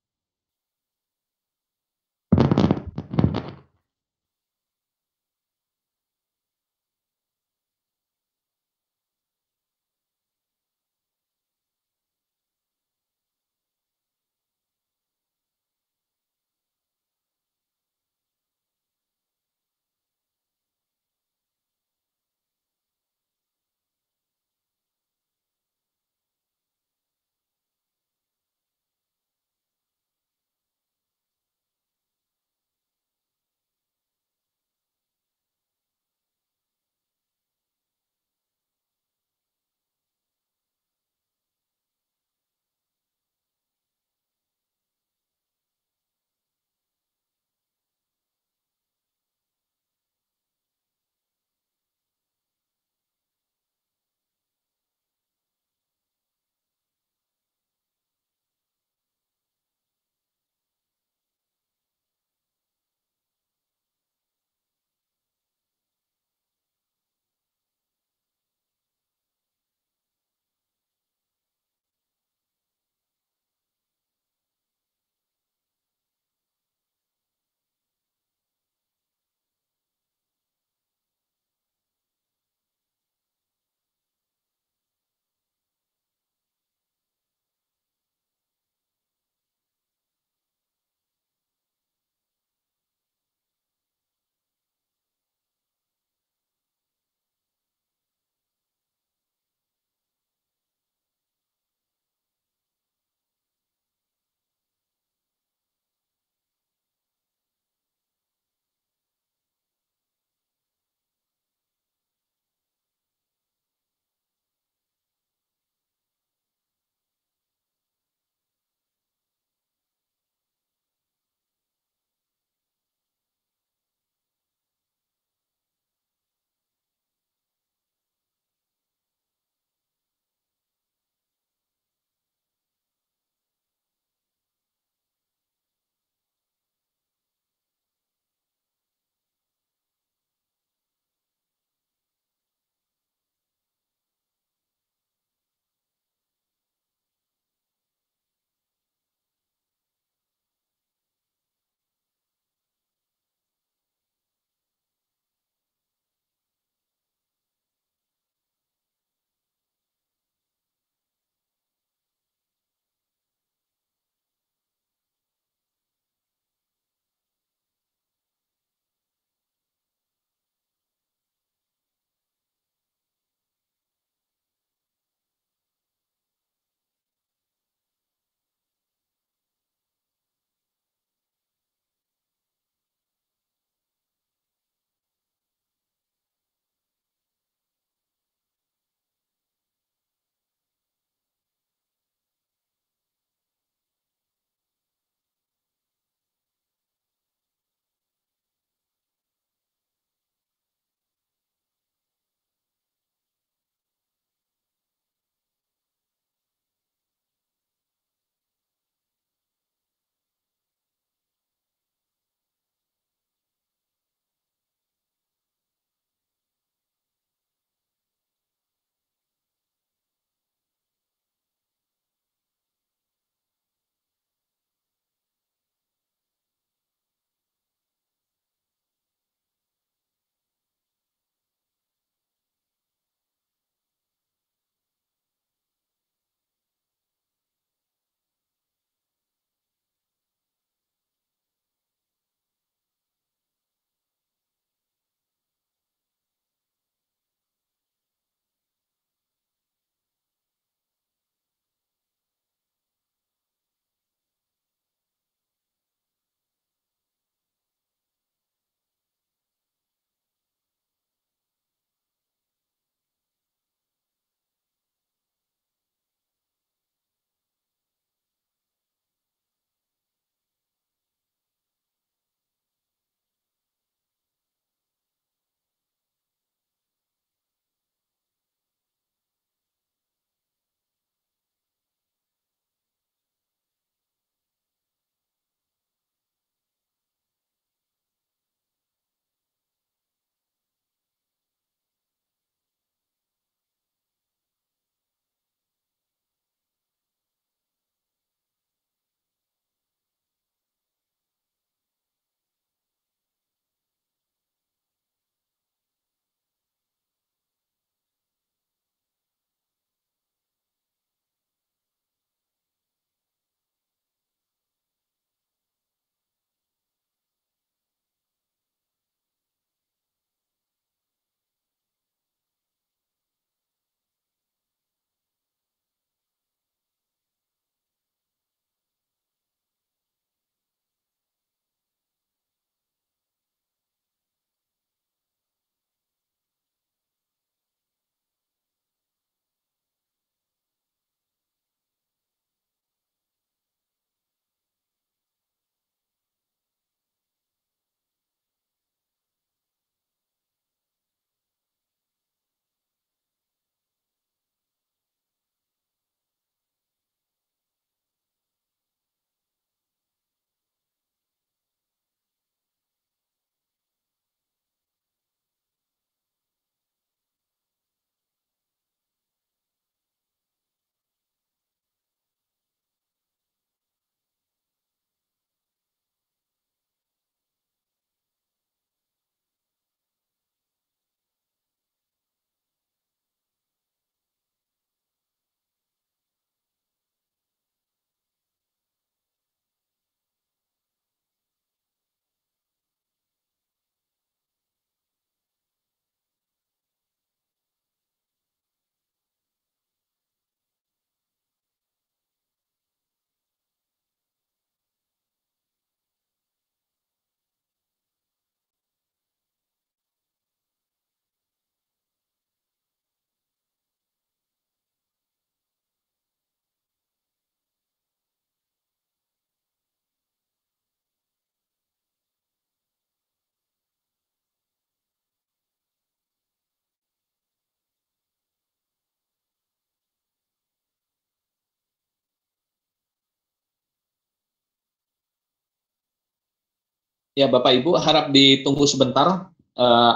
Ya, Bapak Ibu, harap ditunggu sebentar.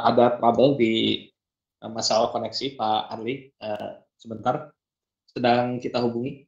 Ada trouble di masalah koneksi, Pak Arli. Sebentar, sedang kita hubungi.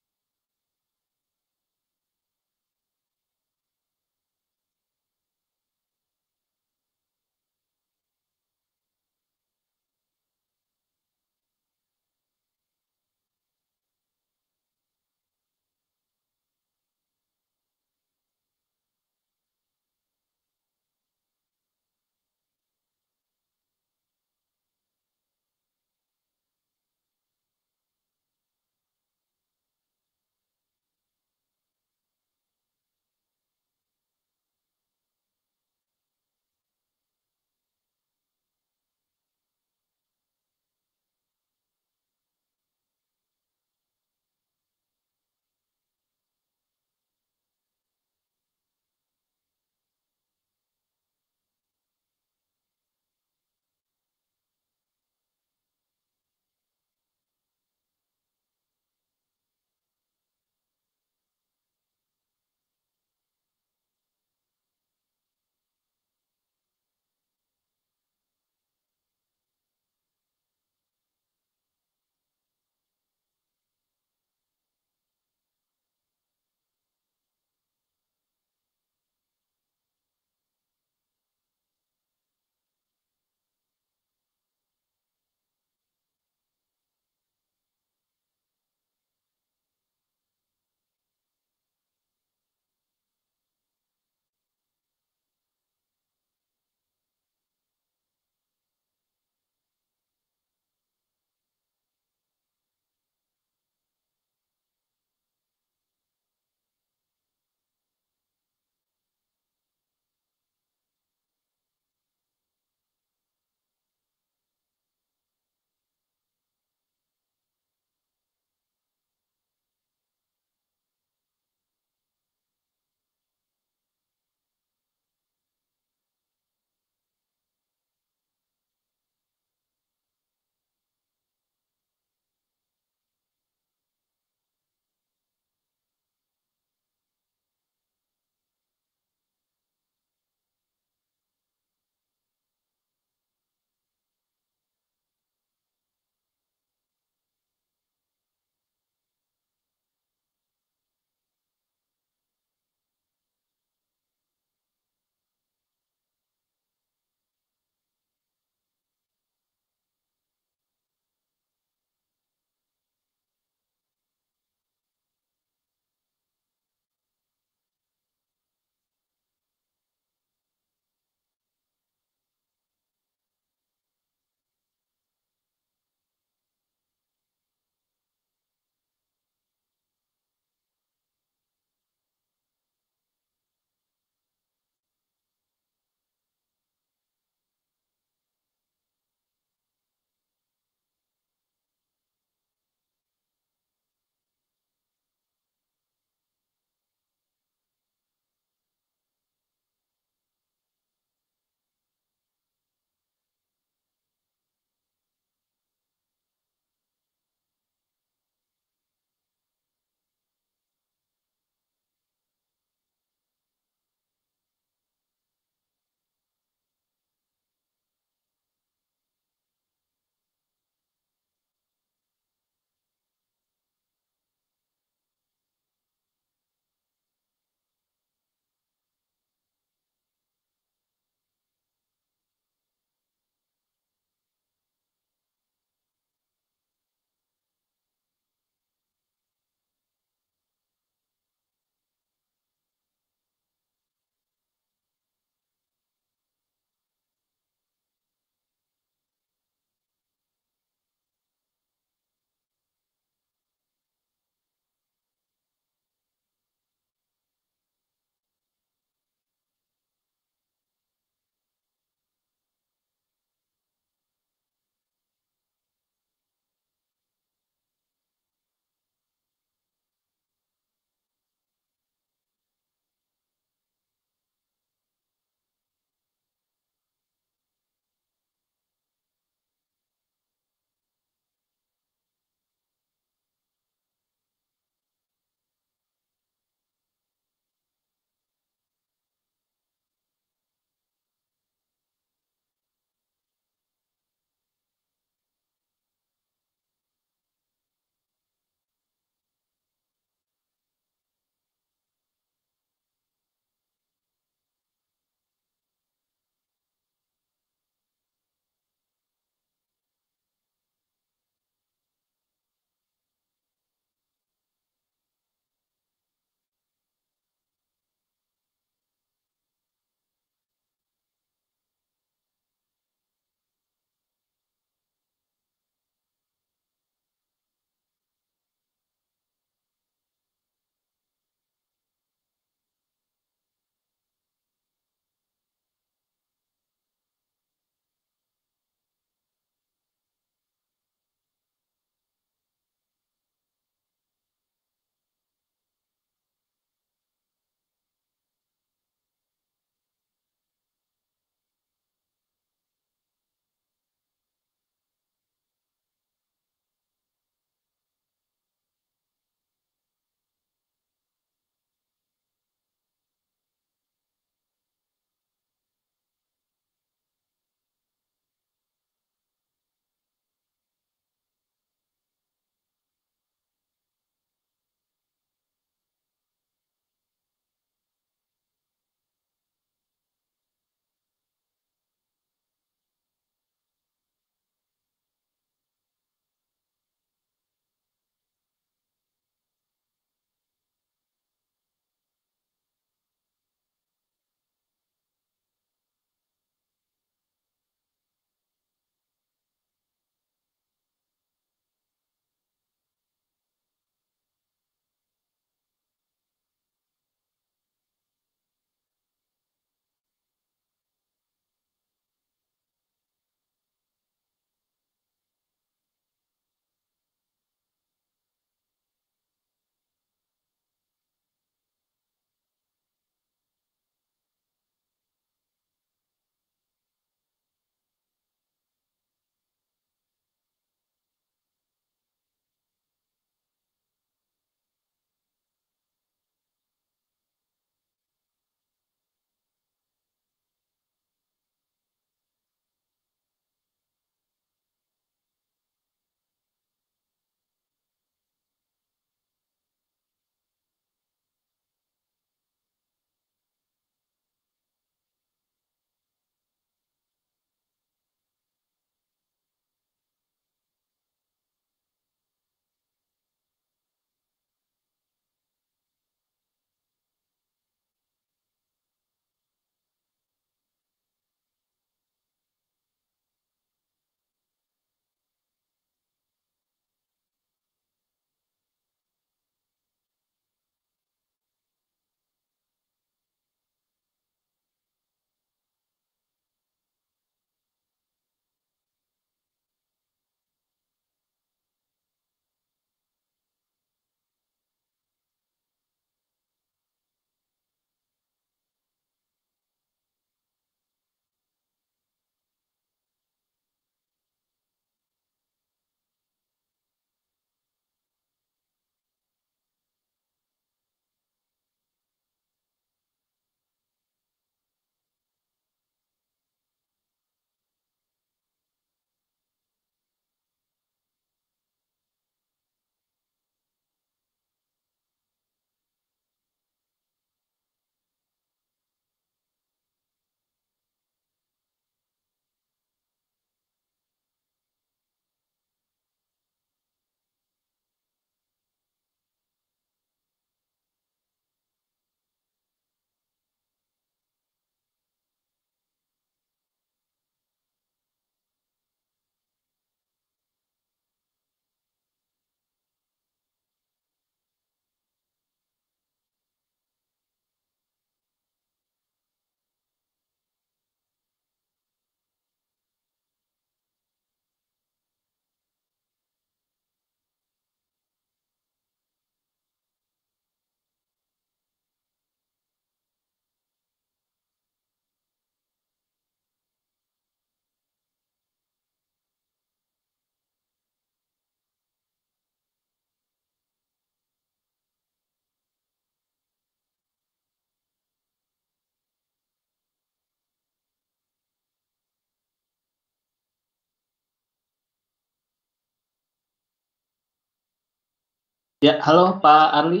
Ya, halo Pak Arli.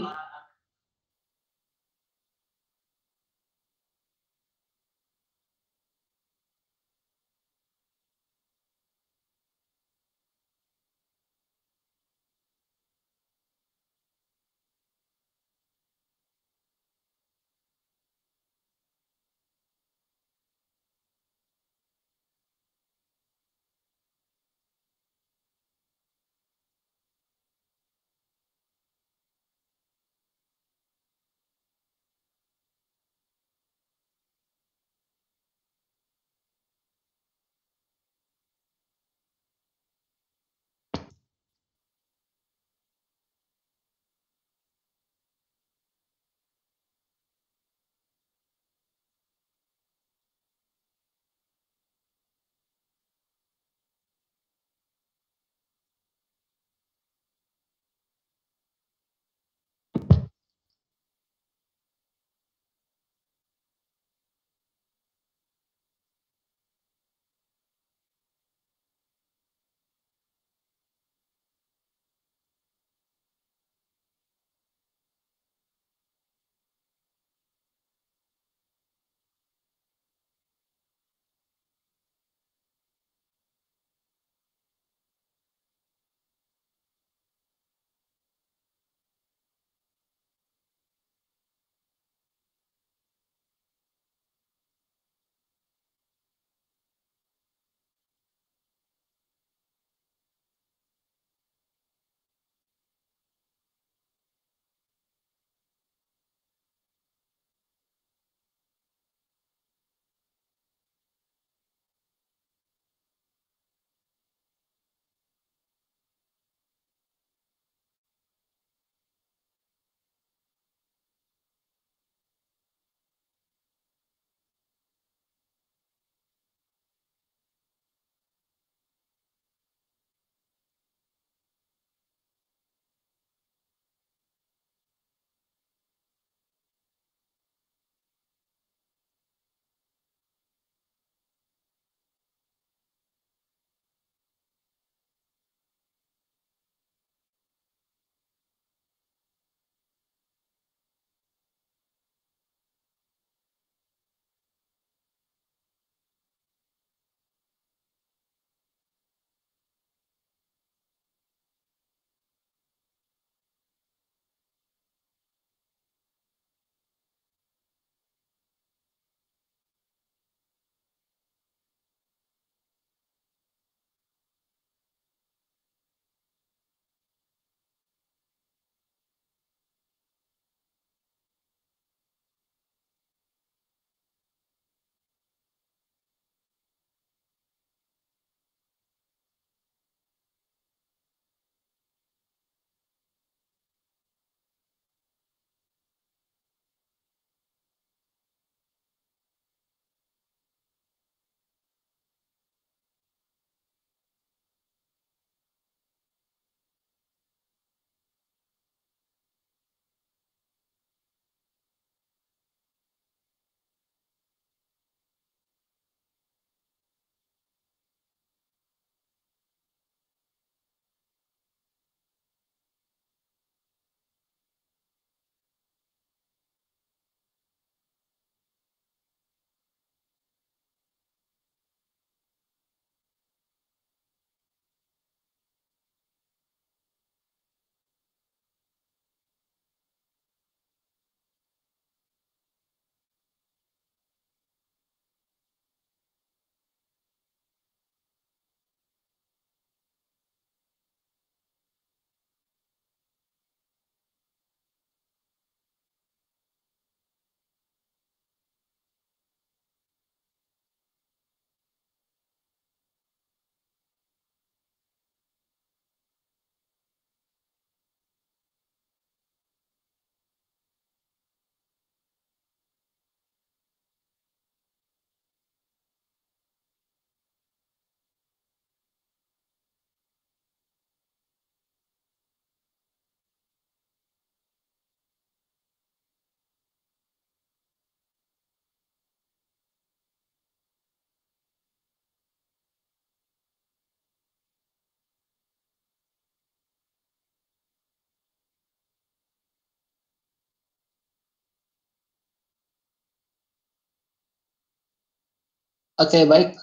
Oke, baik.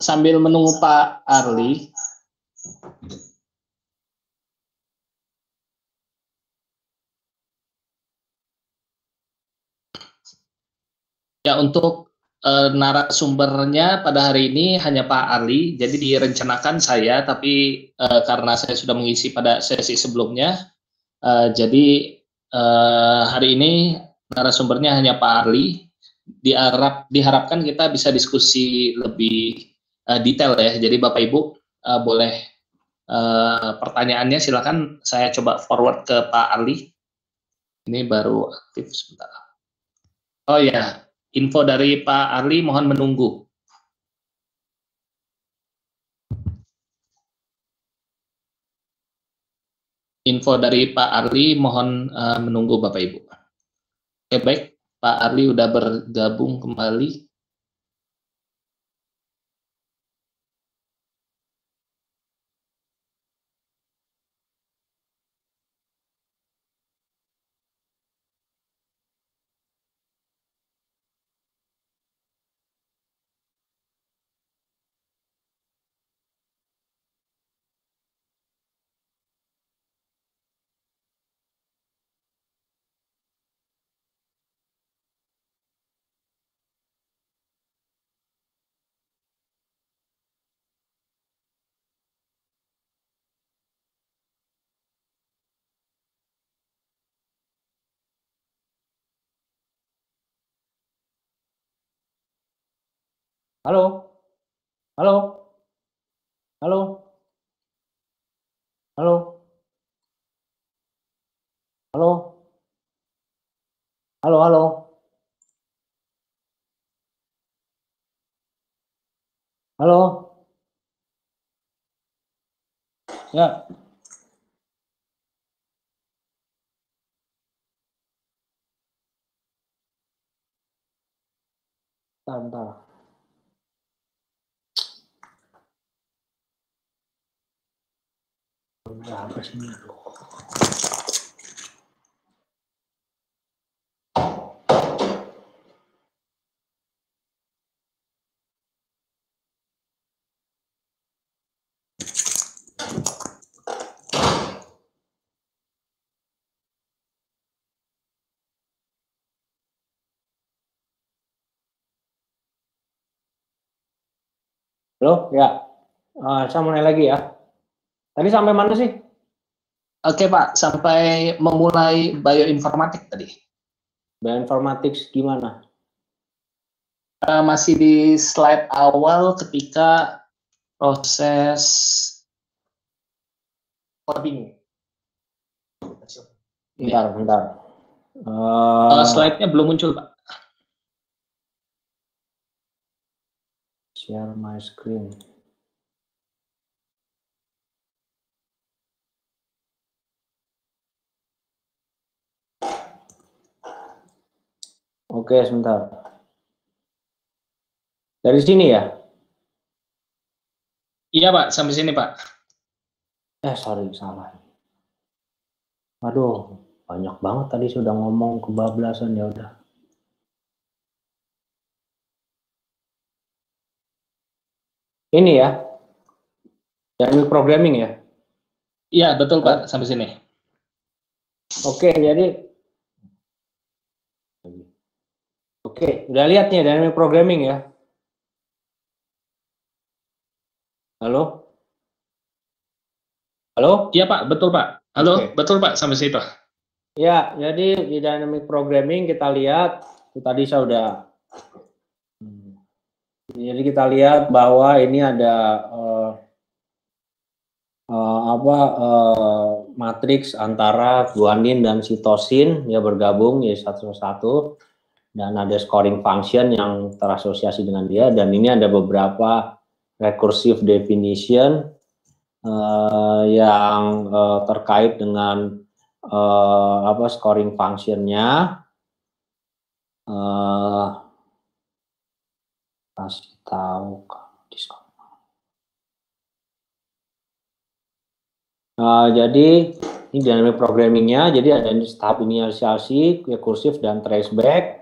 Sambil menunggu Pak Arli. Ya, untuk narasumbernya pada hari ini hanya Pak Arli, jadi direncanakan saya, tapi karena saya sudah mengisi pada sesi sebelumnya, jadi hari ini narasumbernya hanya Pak Arli. Diharapkan kita bisa diskusi lebih detail ya. Jadi Bapak Ibu boleh pertanyaannya silakan saya coba forward ke Pak Arli. Ini baru aktif sebentar. Oh ya, info dari Pak Arli mohon menunggu. Info dari Pak Arli mohon menunggu Bapak Ibu. Oke, baik, Pak Arli udah bergabung kembali. Halo, halo, halo, halo, halo, halo, halo. Halo. Ya. Bentar. Apa sih ini? Halo, ya. Saya mulai lagi ya. Tadi sampai mana sih? Oke Pak, sampai memulai bioinformatik tadi. Bioinformatik gimana? Masih di slide awal ketika proses coding. Bentar. Slide-nya belum muncul Pak. Share my screen. Oke, sebentar. Dari sini ya? Iya Pak, sampai sini Pak. Sorry, salah. Aduh, banyak banget tadi sudah ngomong kebablasan, ya udah. Ini ya, dynamic programming ya? Iya betul Pak, sampai sini. Oke, jadi udah lihat nih dynamic programming ya? Halo? Halo? Iya Pak, betul Pak. Halo, betul Pak, sampai situ. Ya, jadi di dynamic programming kita lihat, tadi saya udah, jadi kita lihat bahwa ini ada matriks antara guanin dan sitosin ya bergabung ya satu dan ada scoring function yang terasosiasi dengan dia, dan ini ada beberapa recursive definition yang terkait dengan scoring functionnya. Kasih tahu diskon. Jadi ini dynamic programmingnya, jadi ada tahap inisiasi, rekursif dan traceback.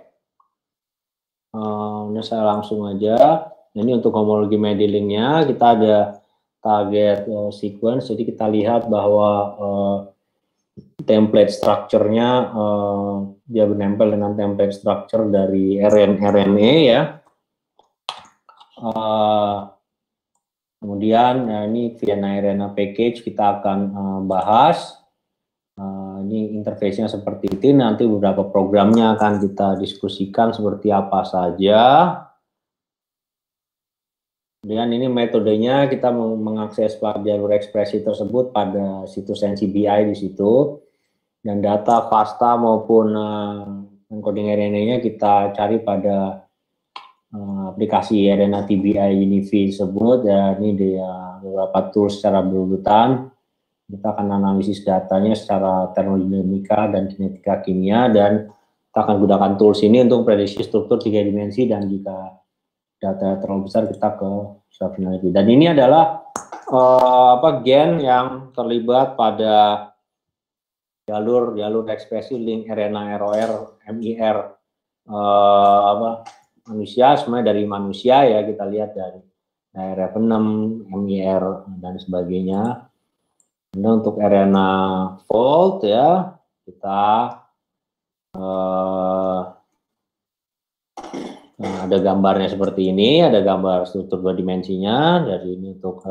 Ini saya langsung aja. Ini untuk homologi modelingnya kita ada target sequence. Jadi kita lihat bahwa template structure-nya dia menempel dengan template structure dari RNA ya. Kemudian ini VNA-RNA package kita akan bahas. Ini interface-nya seperti itu. Nanti beberapa programnya akan kita diskusikan seperti apa saja. Kemudian ini metodenya kita mengakses jalur ekspresi tersebut pada situs NCBI di situ. Dan data FASTA maupun encoding RNA-nya kita cari pada aplikasi RNA TBI UniV tersebut. Ya, ini dia beberapa tools secara berurutan. Kita akan analisis datanya secara termodinamika dan kinetika kimia, dan kita akan gunakan tools ini untuk prediksi struktur 3 dimensi, dan jika data terlalu besar kita ke self-analysis. Dan ini adalah gen yang terlibat pada jalur ekspresi link RNA ROR MIR manusia, semuanya dari manusia ya, kita lihat dari RF6, MIR dan sebagainya. Ini untuk RNA fold ya, kita ada gambarnya seperti ini, ada gambar struktur 2 dimensinya. Dari ini untuk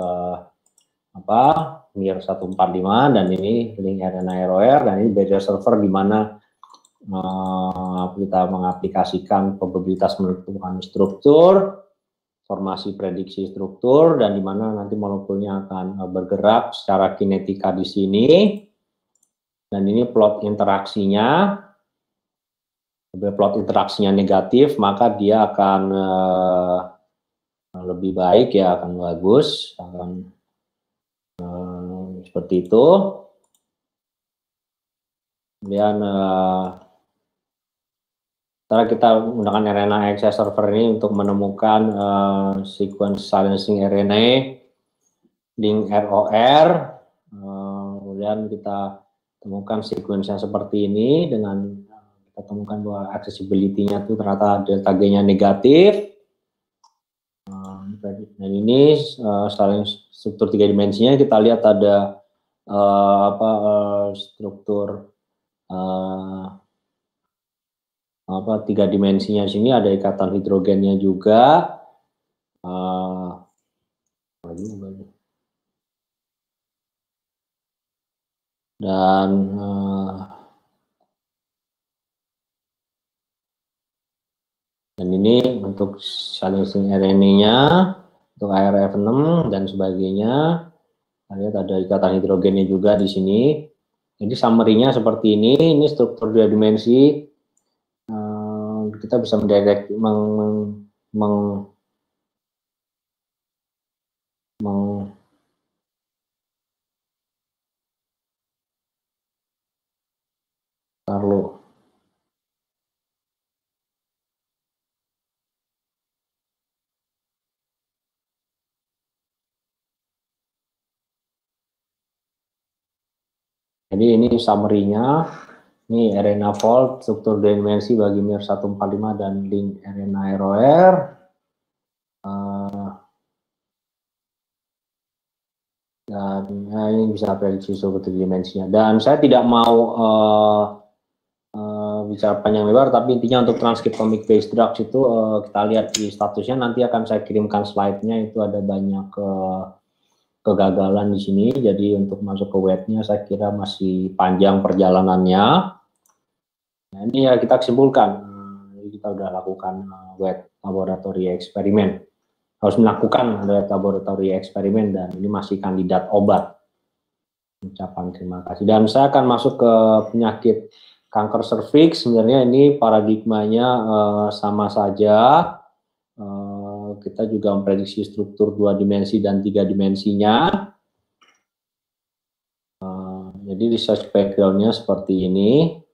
MIR 145, dan ini link RNA ROR, dan ini Bayesian server di mana kita mengaplikasikan probabilitas menentukan struktur, formasi prediksi struktur, dan di mana nanti molekulnya akan bergerak secara kinetika di sini. Dan ini plot interaksinya. Bila plot interaksinya negatif, maka dia akan lebih baik ya, akan bagus, akan seperti itu. Kemudian setelah kita menggunakan RNA-seq server ini untuk menemukan sequence silencing RNA, link ROR, kemudian kita temukan sequence yang seperti ini, dengan kita temukan bahwa accessibility-nya itu ternyata delta G-nya negatif. Dan ini struktur 3 dimensinya, kita lihat ada struktur 3 dimensinya. Di sini ada ikatan hidrogennya juga. Dan ini untuk silencing RNA-nya, untuk ARF6 dan sebagainya. Kita lihat ada ikatan hidrogennya juga di sini. Jadi summary-nya seperti ini struktur 2 dimensi. Kita bisa mendeteksi jadi ini summary-nya. Ini RNA fold, struktur 2 dimensi bagi MIR 145 dan link RNA ROR. Dan ini bisa prediksi struktur 3 dimensinya. Dan saya tidak mau bicara panjang lebar, tapi intinya untuk transcriptomic based drugs itu kita lihat di statusnya, nanti akan saya kirimkan slide-nya, itu ada banyak kegagalan di sini. Jadi untuk masuk ke web-nya saya kira masih panjang perjalanannya. Nah, ini ya kita simpulkan, kita udah lakukan wet laboratory eksperimen, harus melakukan wet laboratory eksperimen, dan ini masih kandidat obat. Ucapan terima kasih. Dan saya akan masuk ke penyakit kanker serviks. Sebenarnya ini paradigmanya sama saja. Kita juga memprediksi struktur 2 dimensi dan 3 dimensinya. Jadi research background-nya seperti ini.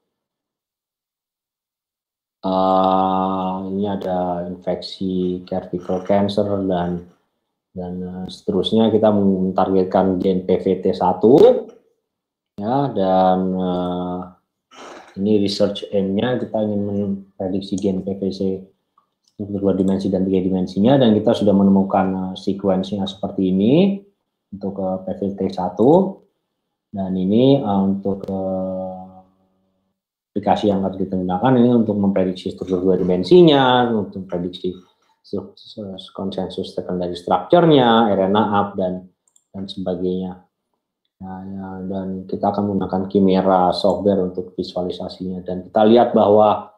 Ini ada infeksi cervical cancer dan seterusnya. Kita mentargetkan gen PVT1 ya, dan ini research aim-nya kita ingin memprediksi gen PVC struktur 2 dimensi dan 3 dimensinya, dan kita sudah menemukan sequence-nya seperti ini untuk PVT1, dan ini untuk aplikasi yang harus digunakan ini untuk memprediksi struktur 2 dimensinya, untuk prediksi konsensus secondary structure-nya, RNA up dan sebagainya. Nah, dan kita akan menggunakan Chimera software untuk visualisasinya, dan kita lihat bahwa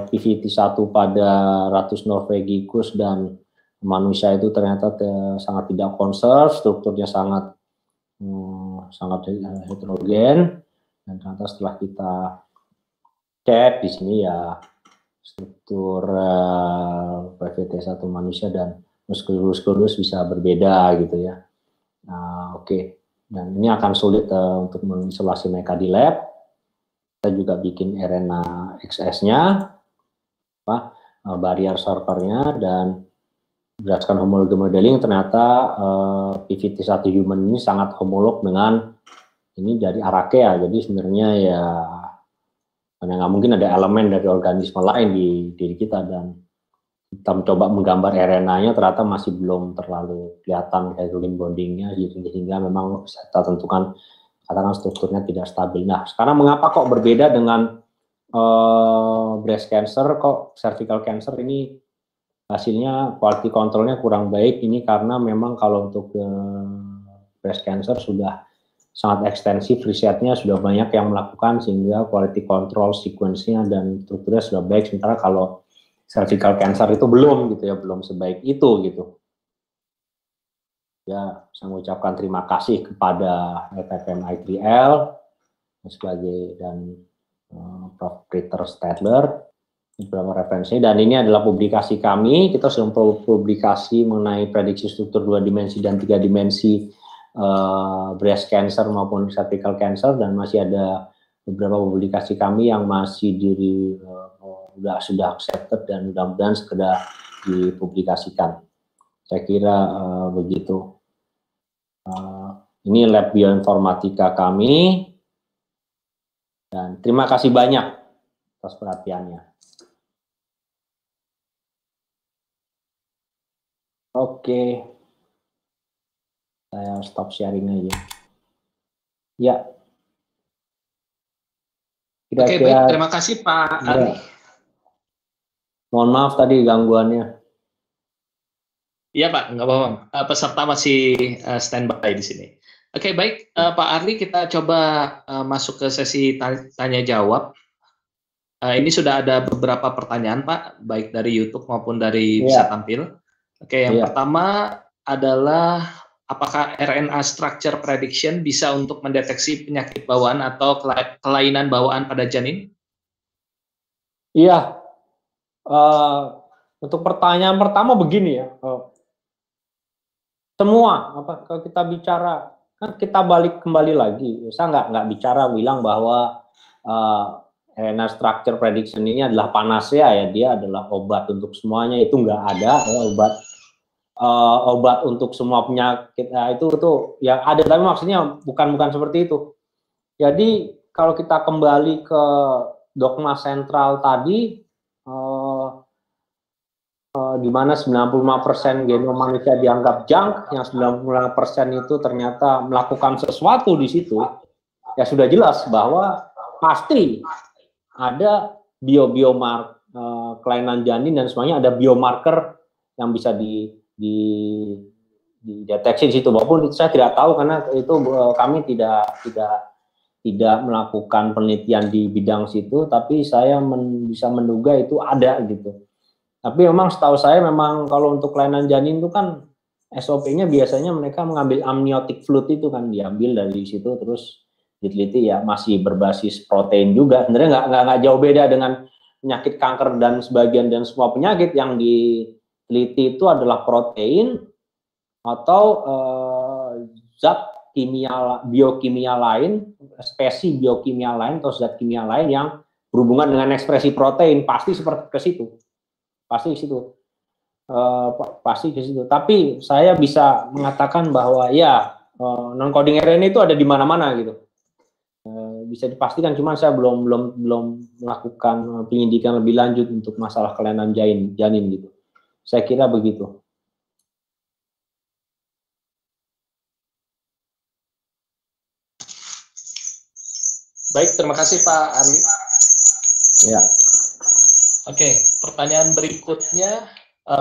PVT1 pada ratus norvegicus dan manusia itu ternyata sangat tidak conserve, strukturnya sangat heterogen, dan ternyata setelah kita cek di sini ya struktur PVT1 manusia dan musculus bisa berbeda gitu ya. Nah, oke. Dan ini akan sulit untuk mengisolasi mereka di lab. Kita juga bikin RNA XS-nya, barrier servernya, dan berdasarkan homologi modeling ternyata PVT1 human ini sangat homolog dengan ini dari Archaea. Jadi sebenarnya ya nggak mungkin ada elemen dari organisme lain di diri kita, dan kita mencoba menggambar RNA-nya ternyata masih belum terlalu kelihatan hydrogen bonding-nya, sehingga memang bisa kita tentukan katakan strukturnya tidak stabil. Nah, sekarang mengapa kok berbeda dengan breast cancer, kok cervical cancer ini hasilnya quality control-nya kurang baik? Ini karena memang kalau untuk breast cancer sudah sangat ekstensif risetnya, sudah banyak yang melakukan, sehingga quality control sequence-nya dan strukturnya sudah baik, sementara kalau cervical cancer itu belum gitu ya, belum sebaik itu gitu. Ya, saya mengucapkan terima kasih kepada LPPM I3L sebagai dan Prof. Peter Stadler beberapa referensi, dan ini adalah publikasi kami. Kita sudah publikasi mengenai prediksi struktur 2 dimensi dan 3 dimensi breast cancer maupun cervical cancer, dan masih ada beberapa publikasi kami yang masih sudah accepted dan mudah-mudahan segera dipublikasikan. Saya kira begitu. Ini lab bioinformatika kami, dan terima kasih banyak atas perhatiannya. Oke, saya stop sharing aja. Ya. Oke, baik. Terima kasih Pak Arli. Mohon maaf tadi gangguannya. Iya Pak, nggak apa-apa. Peserta masih standby di sini. Oke, baik Pak Arli, kita coba masuk ke sesi tanya jawab. Ini sudah ada beberapa pertanyaan Pak, baik dari YouTube maupun dari Bisa Tampil. Oke, yang pertama adalah apakah RNA structure prediction bisa untuk mendeteksi penyakit bawaan atau kelainan bawaan pada janin? Iya. Untuk pertanyaan pertama begini ya. Semua kalau kita bicara, kan kita balik kembali lagi. Saya nggak bicara bilang bahwa RNA structure prediction ini adalah panacea ya, dia adalah obat untuk semuanya, itu nggak ada ya, obat untuk semua penyakit. Nah, itu yang ada, tapi maksudnya bukan seperti itu. Jadi kalau kita kembali ke dogma sentral tadi, di mana 95% genom manusia dianggap junk, yang 95% itu ternyata melakukan sesuatu di situ, ya sudah jelas bahwa pasti ada kelainan janin dan semuanya, ada biomarker yang bisa dideteksi di situ. Walaupun saya tidak tahu karena itu kami tidak melakukan penelitian di bidang situ, tapi saya bisa menduga itu ada gitu. Tapi memang setahu saya memang kalau untuk kelainan janin itu kan SOP-nya biasanya mereka mengambil amniotic fluid itu kan, diambil dari situ terus diteliti, ya masih berbasis protein juga. Sebenarnya nggak jauh beda dengan penyakit kanker dan sebagian dan semua penyakit yang diteliti itu adalah protein atau zat biokimia lain, spesies biokimia lain atau zat kimia lain yang berhubungan dengan ekspresi protein, pasti seperti ke situ. Pasti ke situ. Tapi saya bisa mengatakan bahwa ya non coding RNA itu ada di mana-mana gitu. bisa dipastikan, cuman saya belum melakukan penyidikan lebih lanjut untuk masalah kelainan janin gitu. Saya kira begitu. Baik, terima kasih Pak Arli. Ya. Oke, pertanyaan berikutnya,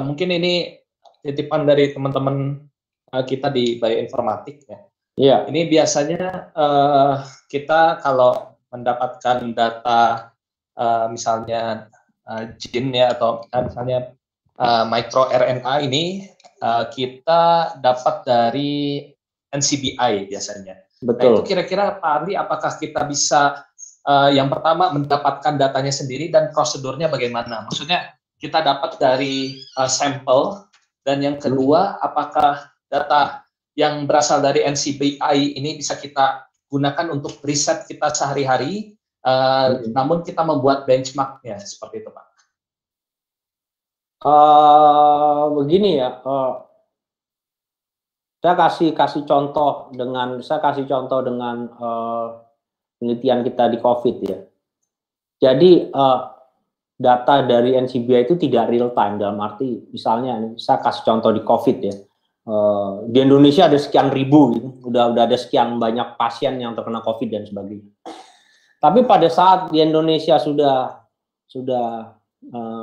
mungkin ini titipan dari teman-teman kita di Bioinformatik ya. Iya. Ini biasanya kita kalau mendapatkan data misalnya gene ya, atau misalnya microRNA ini kita dapat dari NCBI biasanya. Betul. Nah itu kira-kira Pak Arli, apakah kita bisa yang pertama mendapatkan datanya sendiri dan prosedurnya bagaimana? Maksudnya kita dapat dari sampel, dan yang kedua apakah data yang berasal dari NCBI ini bisa kita gunakan untuk riset kita sehari-hari, namun kita membuat benchmarknya seperti itu Pak. Begini ya, saya kasih contoh dengan penelitian kita di COVID ya. Jadi data dari NCBI itu tidak real time, dalam arti misalnya saya kasih contoh di COVID ya. Di Indonesia ada sekian ribu gitu, udah ada sekian banyak pasien yang terkena COVID dan sebagainya. Tapi pada saat di Indonesia sudah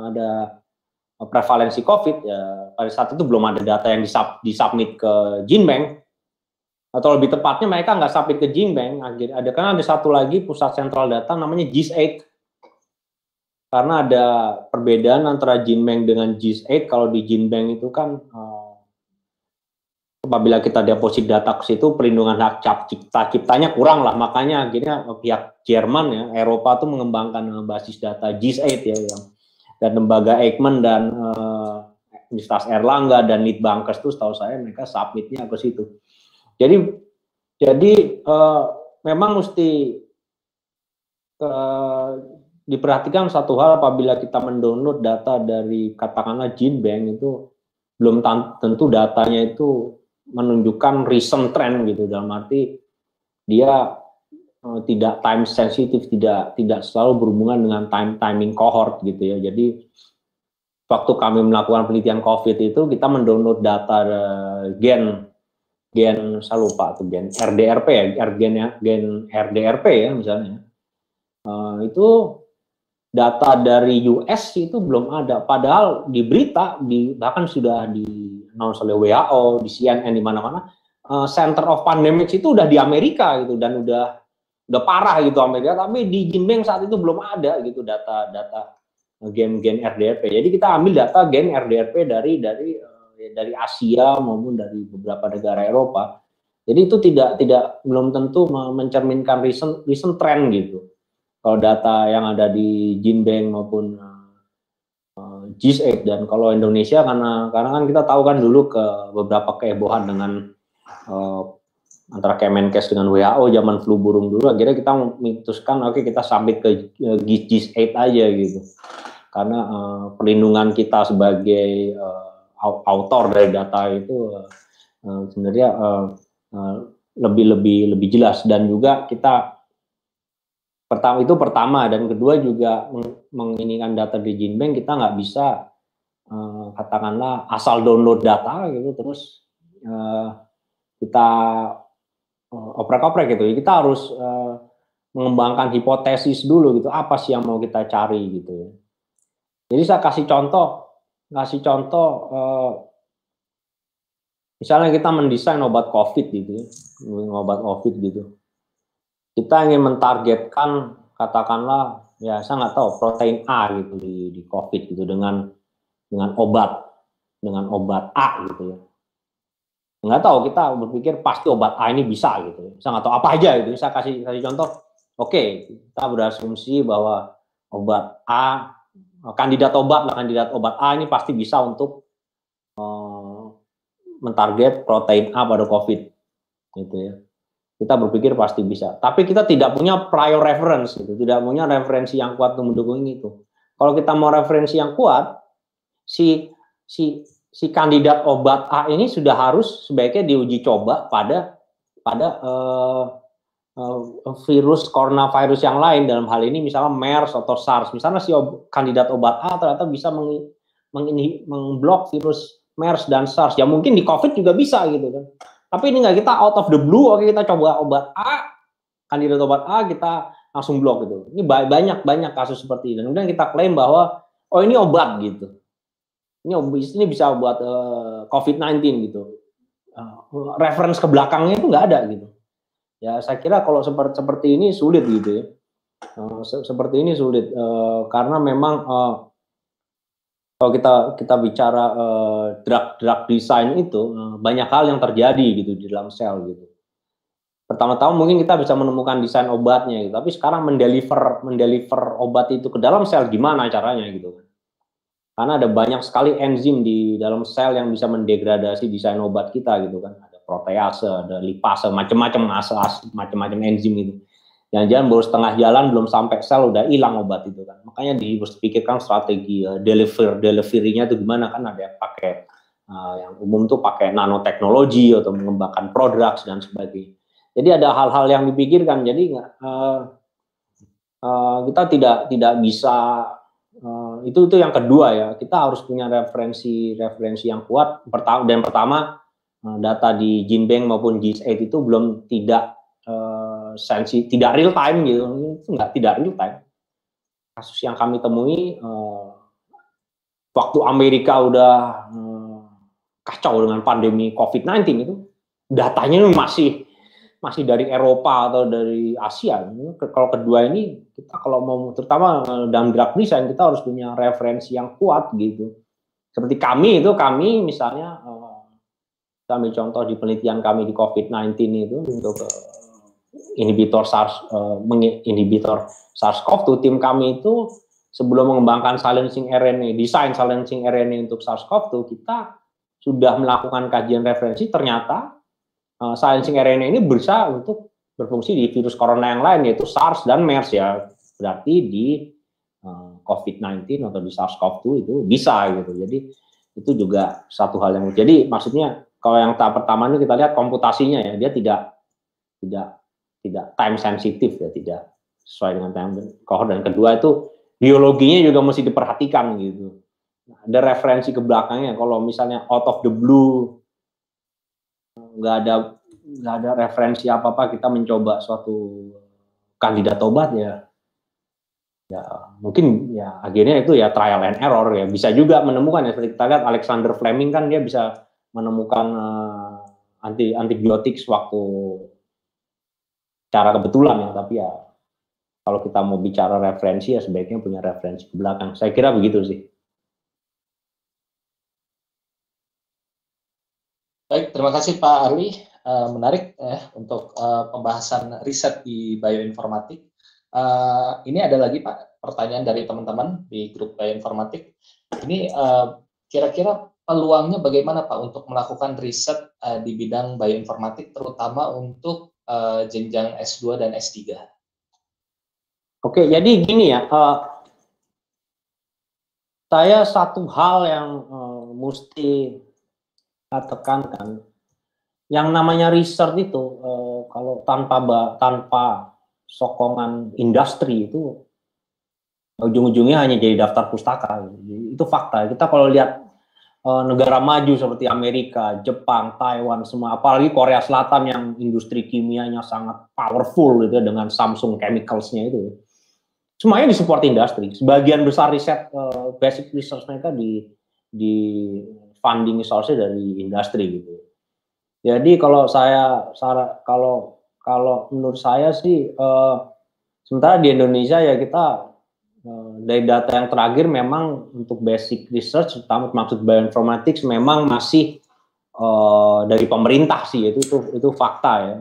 ada prevalensi COVID ya, pada saat itu belum ada data yang disubmit ke GenBank, atau lebih tepatnya mereka nggak submit ke GenBank. Karena ada satu lagi pusat sentral data namanya GIS8. Karena ada perbedaan antara GenBank dengan GIS8. Kalau di GenBank itu kan apabila kita deposit data ke situ, perlindungan hak ciptanya kurang lah, makanya akhirnya pihak Jerman ya, Eropa tuh mengembangkan basis data GIS8 ya, dan lembaga Eijkman dan Universitas Erlangga dan Litbangkes tuh setahu saya mereka submitnya ke situ. Jadi memang mesti diperhatikan satu hal, apabila kita mendownload data dari katakanlah GenBank itu belum tentu datanya itu menunjukkan recent trend gitu, dalam arti dia tidak time sensitif, tidak selalu berhubungan dengan timing cohort gitu ya. Jadi waktu kami melakukan penelitian COVID itu kita mendownload data gen saya lupa tuh gen RDRP ya, gen RDRP ya misalnya. Itu data dari US itu belum ada, padahal di berita bahkan sudah di-announce oleh WHO, di CNN, di mana-mana Center of Pandemics itu udah di Amerika gitu, dan udah parah gitu Amerika, tapi di GenBank saat itu belum ada gitu data gen RDRP. Jadi kita ambil data gen RDRP dari Asia maupun dari beberapa negara Eropa. Jadi itu belum tentu mencerminkan recent trend gitu. Kalau data yang ada di GenBank maupun GIS8, dan kalau Indonesia karena kan kita tahu kan dulu ke beberapa kehebohan dengan antara Kemenkes dengan WHO zaman flu burung dulu, akhirnya kita memutuskan oke, kita submit ke GIS8 aja gitu, karena perlindungan kita sebagai author dari data itu sebenarnya lebih jelas. Dan juga kita pertama dan kedua juga menginikan data di GenBank, kita nggak bisa katakanlah asal download data gitu terus kita oprek-oprek gitu. Kita harus mengembangkan hipotesis dulu gitu, apa sih yang mau kita cari gitu ya. Jadi saya kasih contoh misalnya kita mendesain obat COVID gitu ya, kita ingin mentargetkan katakanlah ya saya nggak tahu protein A gitu di COVID gitu dengan obat A gitu ya. Nggak tahu, kita berpikir pasti obat A ini bisa gitu. Saya nggak tahu apa aja gitu. Saya kasih contoh. Oke, kita berasumsi bahwa obat A, kandidat obat A ini pasti bisa untuk mentarget protein A pada COVID gitu ya. Kita berpikir pasti bisa, tapi kita tidak punya prior reference gitu, tidak punya referensi yang kuat untuk mendukung itu. Kalau kita mau referensi yang kuat, si kandidat obat A ini sudah harus sebaiknya diuji coba pada virus coronavirus yang lain, dalam hal ini misalnya MERS atau SARS. Misalnya si kandidat obat A ternyata bisa memblok virus MERS dan SARS. Ya mungkin di COVID juga bisa gitu kan. Tapi ini nggak, kita out of the blue, oke kita coba obat A, kandidat obat A kita langsung blok gitu. Ini banyak kasus seperti ini. Dan kemudian kita klaim bahwa oh ini obat gitu. Ini bisa buat COVID-19 gitu. Reference ke belakangnya itu nggak ada gitu. Ya saya kira kalau seperti ini sulit gitu ya. Seperti ini sulit karena memang kalau kita bicara drug design itu banyak hal yang terjadi gitu di dalam sel gitu. Pertama-tama mungkin kita bisa menemukan desain obatnya gitu, tapi sekarang mendeliver obat itu ke dalam sel gimana caranya gitu kan. Karena ada banyak sekali enzim di dalam sel yang bisa mendegradasi desain obat kita gitu kan. Ada protease, ada lipase, macam-macam enzim itu. Jangan-jangan baru setengah jalan belum sampai sel udah hilang obat itu kan. Makanya harus dipikirkan strategi delivery-nya itu gimana kan, ada yang pakai yang umum tuh pakai nanoteknologi atau mengembangkan produk dan sebagainya. Jadi ada hal-hal yang dipikirkan. Jadi kita tidak bisa itu yang kedua ya, kita harus punya referensi yang kuat. Pertama data di GenBank maupun GIS8 itu belum tidak tidak real time gitu, itu tidak real time. Kasus yang kami temui waktu Amerika udah kacau dengan pandemi COVID-19 itu, datanya masih dari Eropa atau dari Asia. Kalau kedua ini kita kalau mau terutama dalam drug design kita harus punya referensi yang kuat gitu. Seperti kami misalnya kami contoh di penelitian kami di COVID-19 itu untuk inhibitor SARS-CoV-2, tim kami itu sebelum mengembangkan desain silencing RNA untuk SARS-CoV-2, kita sudah melakukan kajian referensi, ternyata silencing RNA ini bisa untuk berfungsi di virus corona yang lain, yaitu SARS dan MERS ya. Berarti di COVID-19 atau di SARS-CoV-2 itu bisa gitu. Jadi itu juga satu hal yang, jadi maksudnya kalau yang tahap pertama ini kita lihat komputasinya ya, dia tidak time sensitive ya, tidak sesuai dengan time cohort. Dan kedua itu biologinya juga mesti diperhatikan gitu. Ada referensi ke belakangnya. Kalau misalnya out of the blue nggak ada referensi apa-apa, kita mencoba suatu kandidat obat ya mungkin ya akhirnya itu ya trial and error ya. Bisa juga menemukan ya, seperti kita lihat Alexander Fleming kan dia bisa menemukan antibiotik waktu cara kebetulan ya, tapi ya kalau kita mau bicara referensi ya sebaiknya punya referensi ke belakang. Saya kira begitu sih. Baik, terima kasih Pak Arli. Menarik untuk pembahasan riset di bioinformatik. Ini ada lagi Pak pertanyaan dari teman-teman di grup bioinformatik. Ini kira-kira peluangnya bagaimana Pak untuk melakukan riset di bidang bioinformatik, terutama untuk jenjang S2 dan S3? Oke, jadi gini ya, saya satu hal yang mesti tekankan, yang namanya research itu kalau tanpa sokongan industri itu ujung-ujungnya hanya jadi daftar pustaka. Itu fakta. Kita kalau lihat negara maju seperti Amerika, Jepang, Taiwan, semua, apalagi Korea Selatan yang industri kimianya sangat powerful gitu ya, dengan Samsung Chemicals-nya itu, semuanya disupport industri. Sebagian besar riset basic research mereka di funding source dari industri gitu. Jadi kalau menurut saya sih sementara di Indonesia ya kita dari data yang terakhir memang untuk basic research, terutama maksud bioinformatics, memang masih dari pemerintah sih, itu fakta ya.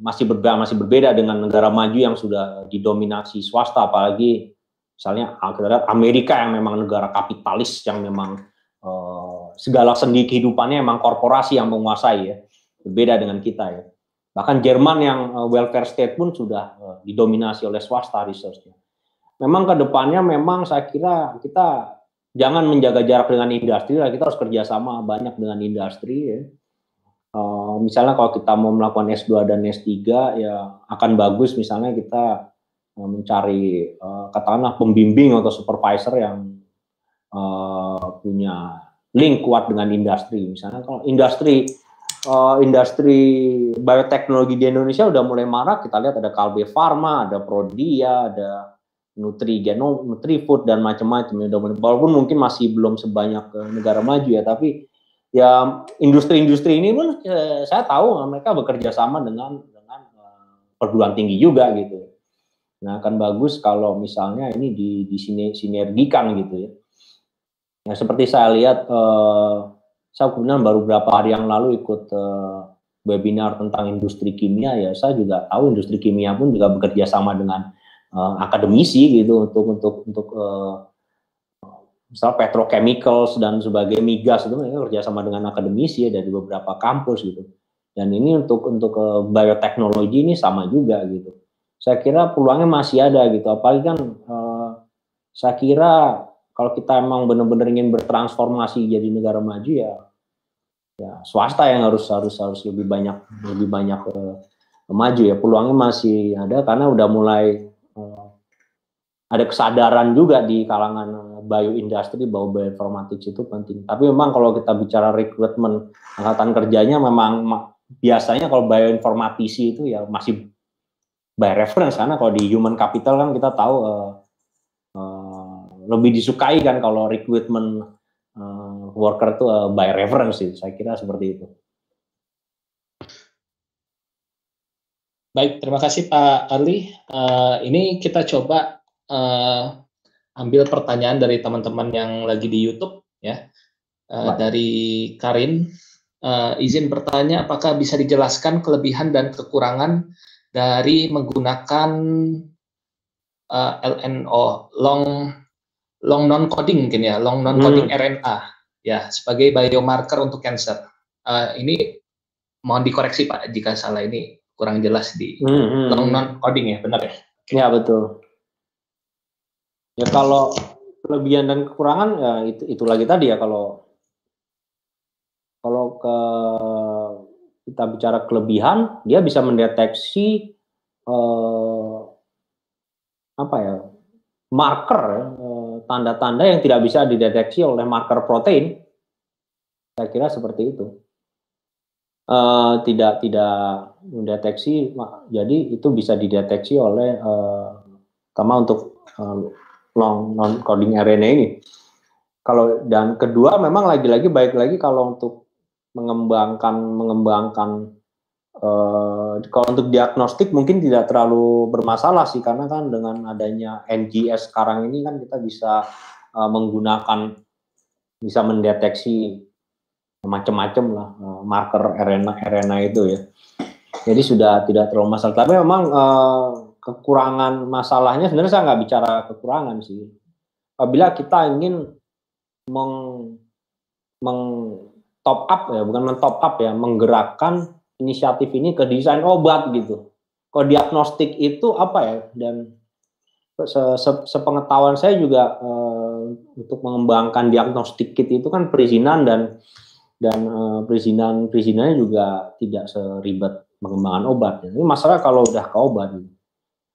Masih berbeda dengan negara maju yang sudah didominasi swasta, apalagi misalnya Amerika yang memang negara kapitalis yang memang segala sendi kehidupannya memang korporasi yang menguasai ya, berbeda dengan kita ya. Bahkan Jerman yang welfare state pun sudah didominasi oleh swasta researchnya. Memang ke depannya memang saya kira kita jangan menjaga jarak dengan industri, kita harus kerjasama banyak dengan industri ya. Misalnya kalau kita mau melakukan S2 dan S3 ya akan bagus misalnya kita mencari katakanlah pembimbing atau supervisor yang punya link kuat dengan industri. Misalnya kalau industri bioteknologi di Indonesia udah mulai marak, kita lihat ada Kalbe Farma, ada Prodia, ada Nutrifood dan macam-macam. Walaupun mungkin masih belum sebanyak negara maju ya, tapi ya industri-industri ini pun saya tahu mereka bekerja sama dengan perguruan tinggi juga gitu. Nah, akan bagus kalau misalnya ini sinergikan gitu ya. Nah, seperti saya lihat saya kemudian baru beberapa hari yang lalu ikut webinar tentang industri kimia ya, saya juga tahu industri kimia pun juga bekerja sama dengan akademisi gitu untuk misal petrochemicals dan sebagainya, migas itu mereka kerjasama dengan akademisi ya dari beberapa kampus gitu. Dan ini untuk bioteknologi ini sama juga gitu. Saya kira peluangnya masih ada gitu. Apalagi kan saya kira kalau kita emang benar-benar ingin bertransformasi jadi negara maju ya swasta yang harus lebih banyak maju ya. Peluangnya masih ada karena udah mulai ada kesadaran juga di kalangan bioindustri bahwa bioinformatics itu penting. Tapi memang kalau kita bicara rekrutmen angkatan kerjanya memang biasanya kalau bioinformatisi itu ya masih by reference, karena kalau di human capital kan kita tahu lebih disukai kan kalau rekrutmen worker itu by reference sih. Saya kira seperti itu. Baik, terima kasih Pak Arli. Ini kita coba ambil pertanyaan dari teman-teman yang lagi di YouTube ya. Dari Karin, izin bertanya, apakah bisa dijelaskan kelebihan dan kekurangan dari menggunakan LNO, long non coding mungkin ya, long non coding RNA ya sebagai biomarker untuk cancer. Ini mohon dikoreksi Pak jika salah, ini kurang jelas di long non coding ya, benar ya? Ya betul. Ya kalau kelebihan dan kekurangan ya itu lagi tadi ya, kalau kita bicara kelebihan, dia bisa mendeteksi marker, tanda-tanda yang tidak bisa dideteksi oleh marker protein. Saya kira seperti itu. Tidak mendeteksi, jadi itu bisa dideteksi oleh terutama untuk long non coding RNA ini. Kalau dan kedua memang lagi-lagi baik lagi kalau untuk mengembangkan kalau untuk diagnostik mungkin tidak terlalu bermasalah sih, karena kan dengan adanya NGS sekarang ini kan kita bisa bisa mendeteksi macam-macam lah marker RNA itu ya. Jadi sudah tidak terlalu masalah. Tapi memang kekurangan masalahnya sebenarnya saya nggak bicara kekurangan sih. Apabila kita ingin top up ya, bukan men-top up ya, menggerakkan inisiatif ini ke desain obat gitu. Kalau diagnostik itu apa ya, dan sepengetahuan saya juga untuk mengembangkan diagnostik kit itu kan perizinan dan perizinannya juga tidak seribet pengembangan obat. Ini masalah kalau udah ke obat.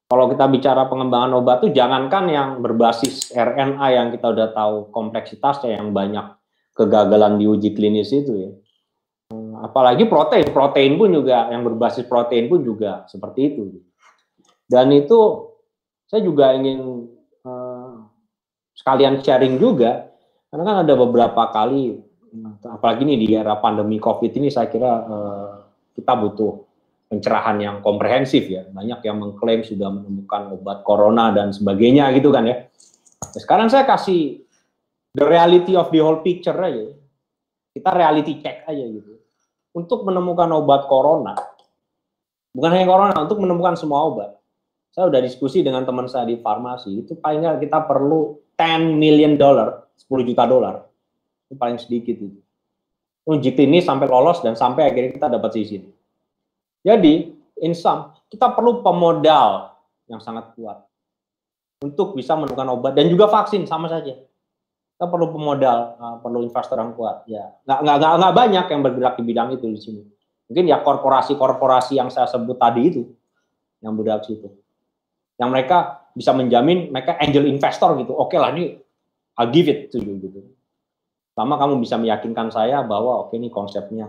Kalau kita bicara pengembangan obat itu jangankan yang berbasis RNA yang kita udah tahu kompleksitasnya, yang banyak kegagalan di uji klinis itu ya. Apalagi protein pun juga, yang berbasis protein pun juga seperti itu. Dan itu saya juga ingin sekalian sharing juga, karena kan ada beberapa kali, apalagi nih di era pandemi COVID ini, saya kira kita butuh pencerahan yang komprehensif ya. Banyak yang mengklaim sudah menemukan obat corona dan sebagainya gitu kan ya. Nah, sekarang saya kasih the reality of the whole picture aja. Kita reality check aja gitu. Untuk menemukan obat corona, bukan hanya corona, untuk menemukan semua obat. Saya udah diskusi dengan teman saya di farmasi, itu paling nggak kita perlu $10 million, 10 juta dolar. Itu paling sedikit itu. Uji klinis sampai lolos dan sampai akhirnya kita dapat izin. Jadi, in sum, kita perlu pemodal yang sangat kuat untuk bisa menemukan obat, dan juga vaksin sama saja. Kita perlu pemodal, perlu investor yang kuat. Ya, nggak banyak yang bergerak di bidang itu di sini. Mungkin ya korporasi-korporasi yang saya sebut tadi itu, yang bergerak situ. Yang mereka bisa menjamin, mereka angel investor gitu. Oke lah, ini I'll give it to you gitu. Sama kamu bisa meyakinkan saya bahwa oke, ini konsepnya.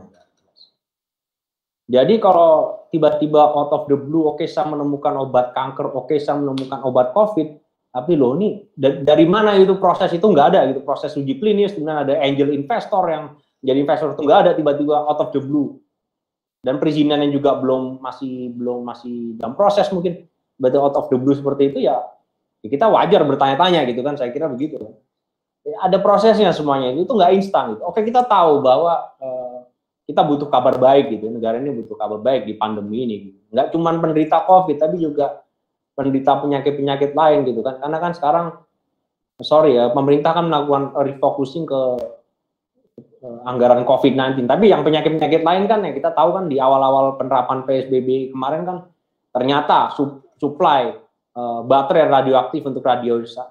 Jadi kalau tiba-tiba out of the blue, oke, saya menemukan obat kanker, oke, saya menemukan obat COVID, tapi loh ini dari mana itu proses itu nggak ada gitu, proses uji klinis, kemudian ada angel investor yang jadi investor itu nggak ada, tiba-tiba out of the blue, dan perizinannya juga masih dalam proses mungkin, berarti out of the blue seperti itu ya kita wajar bertanya-tanya gitu kan, saya kira begitu. Ada prosesnya semuanya, itu nggak instan gitu. Oke, kita tahu bahwa kita butuh kabar baik gitu, negara ini butuh kabar baik di pandemi ini gitu. Nggak cuma penderita COVID, tapi juga penderita penyakit-penyakit lain gitu kan, karena kan sekarang pemerintah kan melakukan refocusing ke anggaran COVID-19, tapi yang penyakit-penyakit lain kan yang kita tahu kan di awal-awal penerapan PSBB kemarin kan ternyata supply baterai radioaktif untuk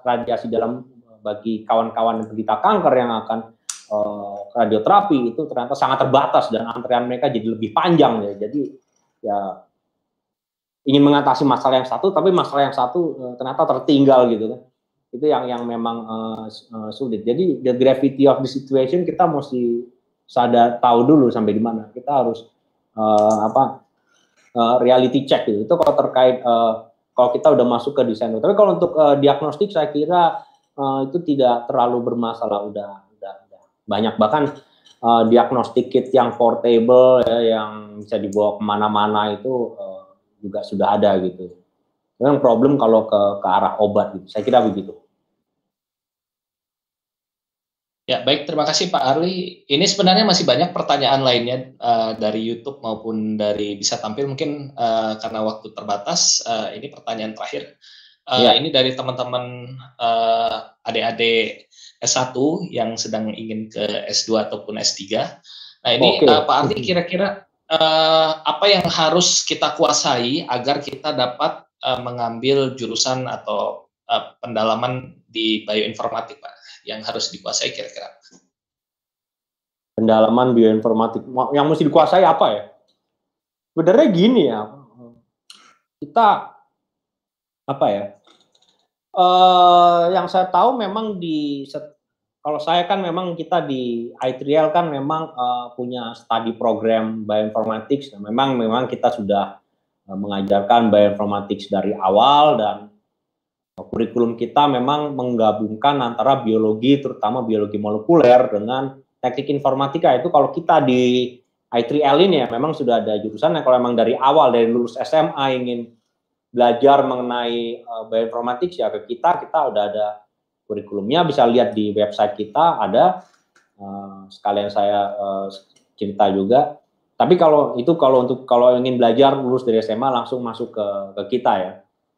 radiasi dalam bagi kawan-kawan penderita kanker yang akan radioterapi itu ternyata sangat terbatas dan antrean mereka jadi lebih panjang ya. Jadi ya ingin mengatasi masalah yang satu, tapi masalah yang satu ternyata tertinggal gitu kan. Itu yang memang sulit. Jadi the gravity of the situation kita mesti tahu dulu sampai di mana. Kita harus reality check gitu. Itu kalau terkait kalau kita udah masuk ke desain. Tapi kalau untuk diagnostik saya kira itu tidak terlalu bermasalah, udah banyak, bahkan diagnostik kit yang portable ya, yang bisa dibawa kemana-mana itu juga sudah ada gitu. Memang problem kalau ke arah obat gitu. Saya kira begitu. Ya, baik, terima kasih Pak Arli. Ini sebenarnya masih banyak pertanyaan lainnya dari YouTube maupun dari Bisa Tampil. Mungkin karena waktu terbatas, ini pertanyaan terakhir. Ini dari teman-teman adik-adik S1 yang sedang ingin ke S2 ataupun S3. Nah ini Pak Arli, kira-kira apa yang harus kita kuasai agar kita dapat mengambil jurusan atau pendalaman di bioinformatik, Pak, yang harus dikuasai kira-kira? Pendalaman bioinformatik yang mesti dikuasai apa ya? Sebenarnya gini ya, kita apa ya? Yang saya tahu memang kalau saya kan memang kita di I3L kan memang punya study program bioinformatics. Memang kita sudah mengajarkan bioinformatics dari awal, dan kurikulum kita memang menggabungkan antara biologi, terutama biologi molekuler, dengan teknik informatika. Itu kalau kita di I3L ini ya memang sudah ada jurusan yang kalau memang dari awal, dari lulus SMA ingin belajar mengenai bioinformatics ya ke kita udah ada kurikulumnya, bisa lihat di website kita ada, sekalian saya cerita juga. Tapi kalau ingin belajar lulus dari SMA langsung masuk ke kita ya,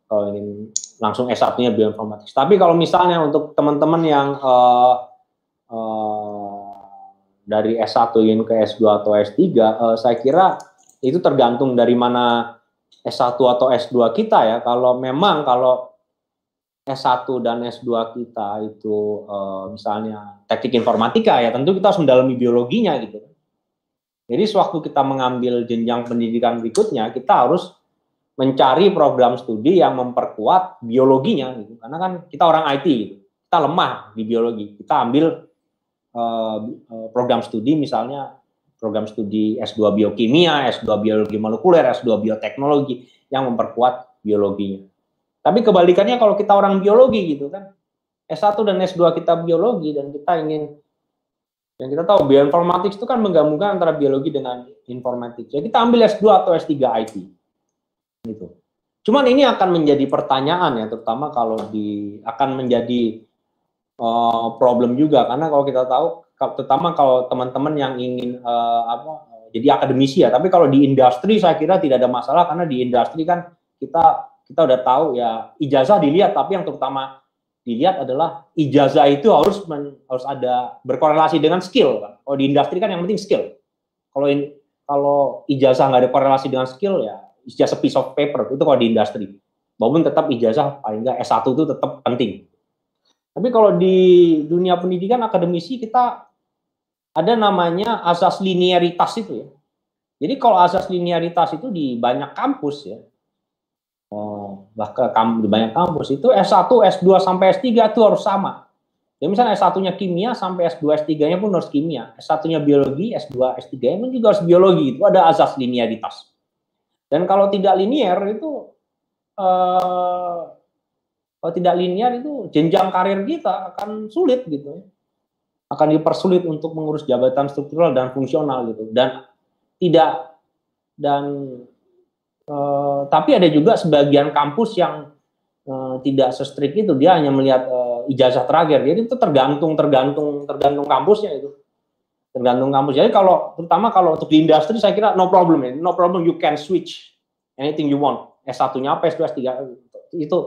kalau ingin langsung S1-nya bioinformatics. Tapi kalau misalnya untuk teman-teman yang dari S1 ingin ke S2 atau S3, saya kira itu tergantung dari mana S1 atau S2 kita ya. Kalau S1 dan S2 kita itu misalnya teknik informatika ya, tentu kita harus mendalami biologinya gitu. Jadi sewaktu kita mengambil jenjang pendidikan berikutnya, kita harus mencari program studi yang memperkuat biologinya gitu. Karena kan kita orang IT gitu. Kita lemah di biologi. Kita ambil program studi misalnya program studi S2 biokimia, S2 biologi molekuler, S2 bioteknologi yang memperkuat biologinya. Tapi kebalikannya kalau kita orang biologi gitu kan, S1 dan S2 kita biologi dan kita tahu bioinformatics itu kan menggabungkan antara biologi dengan informatik. Jadi kita ambil S2 atau S3 IT. Gitu. Cuman ini akan menjadi pertanyaan ya, terutama kalau akan menjadi problem juga, karena kalau kita tahu, terutama kalau teman-teman yang ingin jadi akademisi ya, tapi kalau di industri saya kira tidak ada masalah, karena di industri kan kita udah tahu ya, ijazah dilihat, tapi yang terutama dilihat adalah ijazah itu harus ada berkorelasi dengan skill kan. Kalau di industri kan yang penting skill. Kalau ijazah nggak ada korelasi dengan skill ya it's just a piece of paper, itu kalau di industri. Walaupun tetap ijazah paling nggak S1 itu tetap penting. Tapi kalau di dunia pendidikan akademisi kita ada namanya asas linearitas itu ya. Jadi kalau asas linearitas itu di banyak kampus ya, bahkan di banyak kampus itu S1, S2 sampai S3 itu harus sama. Ya misalnya S1-nya kimia sampai S2, S3-nya pun harus kimia. S1-nya biologi, S2, S3-nya pun juga harus biologi. Itu ada asas linearitas. Dan kalau tidak linear itu kalau tidak linear itu jenjang karir kita akan sulit gitu. Akan dipersulit untuk mengurus jabatan struktural dan fungsional gitu. Tapi ada juga sebagian kampus yang tidak se-strict itu, dia hanya melihat ijazah terakhir. Jadi itu tergantung kampusnya itu. Tergantung kampus. Jadi terutama kalau untuk di industri saya kira no problem ya. No problem, you can switch anything you want. S1-nya apa, S2, S3 itu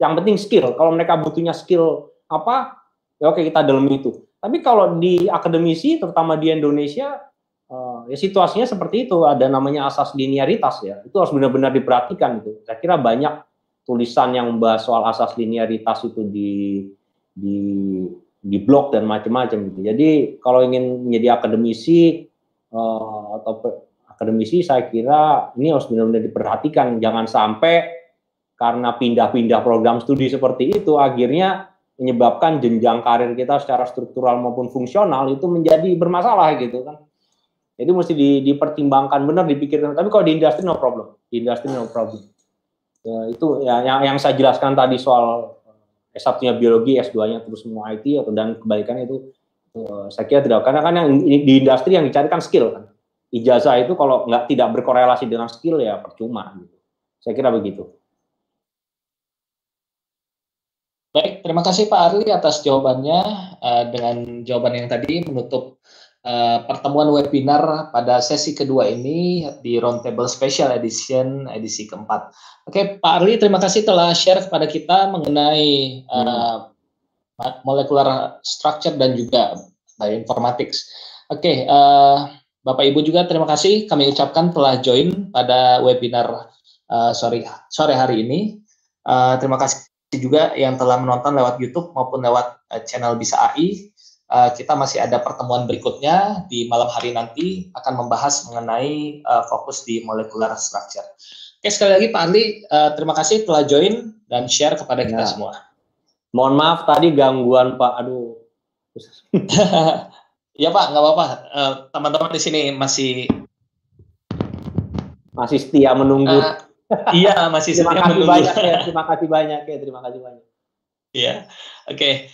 yang penting skill. Kalau mereka butuhnya skill apa, ya oke kita dalam itu. Tapi kalau di akademisi terutama di Indonesia ya situasinya seperti itu, ada namanya asas linearitas ya. Itu harus benar-benar diperhatikan itu. Saya kira banyak tulisan yang membahas soal asas linearitas itu di blog dan macam-macam gitu. Jadi kalau ingin menjadi akademisi saya kira ini harus benar-benar diperhatikan. Jangan sampai karena pindah-pindah program studi seperti itu akhirnya menyebabkan jenjang karir kita secara struktural maupun fungsional itu menjadi bermasalah gitu kan. Jadi mesti dipertimbangkan benar, dipikirkan. Tapi kalau di industri no problem. Di industri no problem. Ya, itu ya yang saya jelaskan tadi soal S1-nya biologi, S2-nya terus semua IT dan kebalikannya itu saya kira tidak. Karena kan yang di industri yang dicari kan skill kan. Ijazah itu kalau tidak berkorelasi dengan skill ya percuma gitu. Saya kira begitu. Baik, terima kasih Pak Arli atas jawabannya. Dengan jawaban yang tadi menutup pertemuan webinar pada sesi kedua ini di Roundtable Special Edition edisi keempat. Oke, Pak Arli, terima kasih telah share kepada kita mengenai molecular structure dan juga bioinformatics. Oke, Bapak Ibu juga terima kasih kami ucapkan telah join pada webinar sore hari ini. Terima kasih juga yang telah menonton lewat YouTube maupun lewat channel Bisa AI. Kita masih ada pertemuan berikutnya di malam hari nanti akan membahas mengenai fokus di molecular structure. Oke, sekali lagi Pak Arli, terima kasih telah join dan share kepada kita semua. Mohon maaf tadi gangguan Pak, aduh. Ya Pak, nggak apa-apa. Teman-teman di sini masih setia menunggu. Iya, masih setia menunggu. Terima kasih banyak ya. Iya, oke.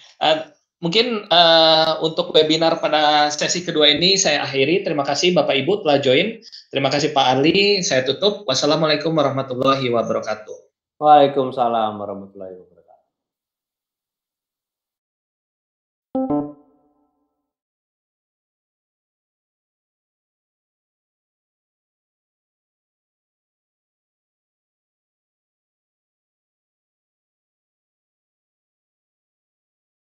Mungkin untuk webinar pada sesi kedua ini saya akhiri. Terima kasih Bapak Ibu telah join. Terima kasih Pak Arli. Saya tutup. Wassalamualaikum warahmatullahi wabarakatuh. Waalaikumsalam warahmatullahi wabarakatuh.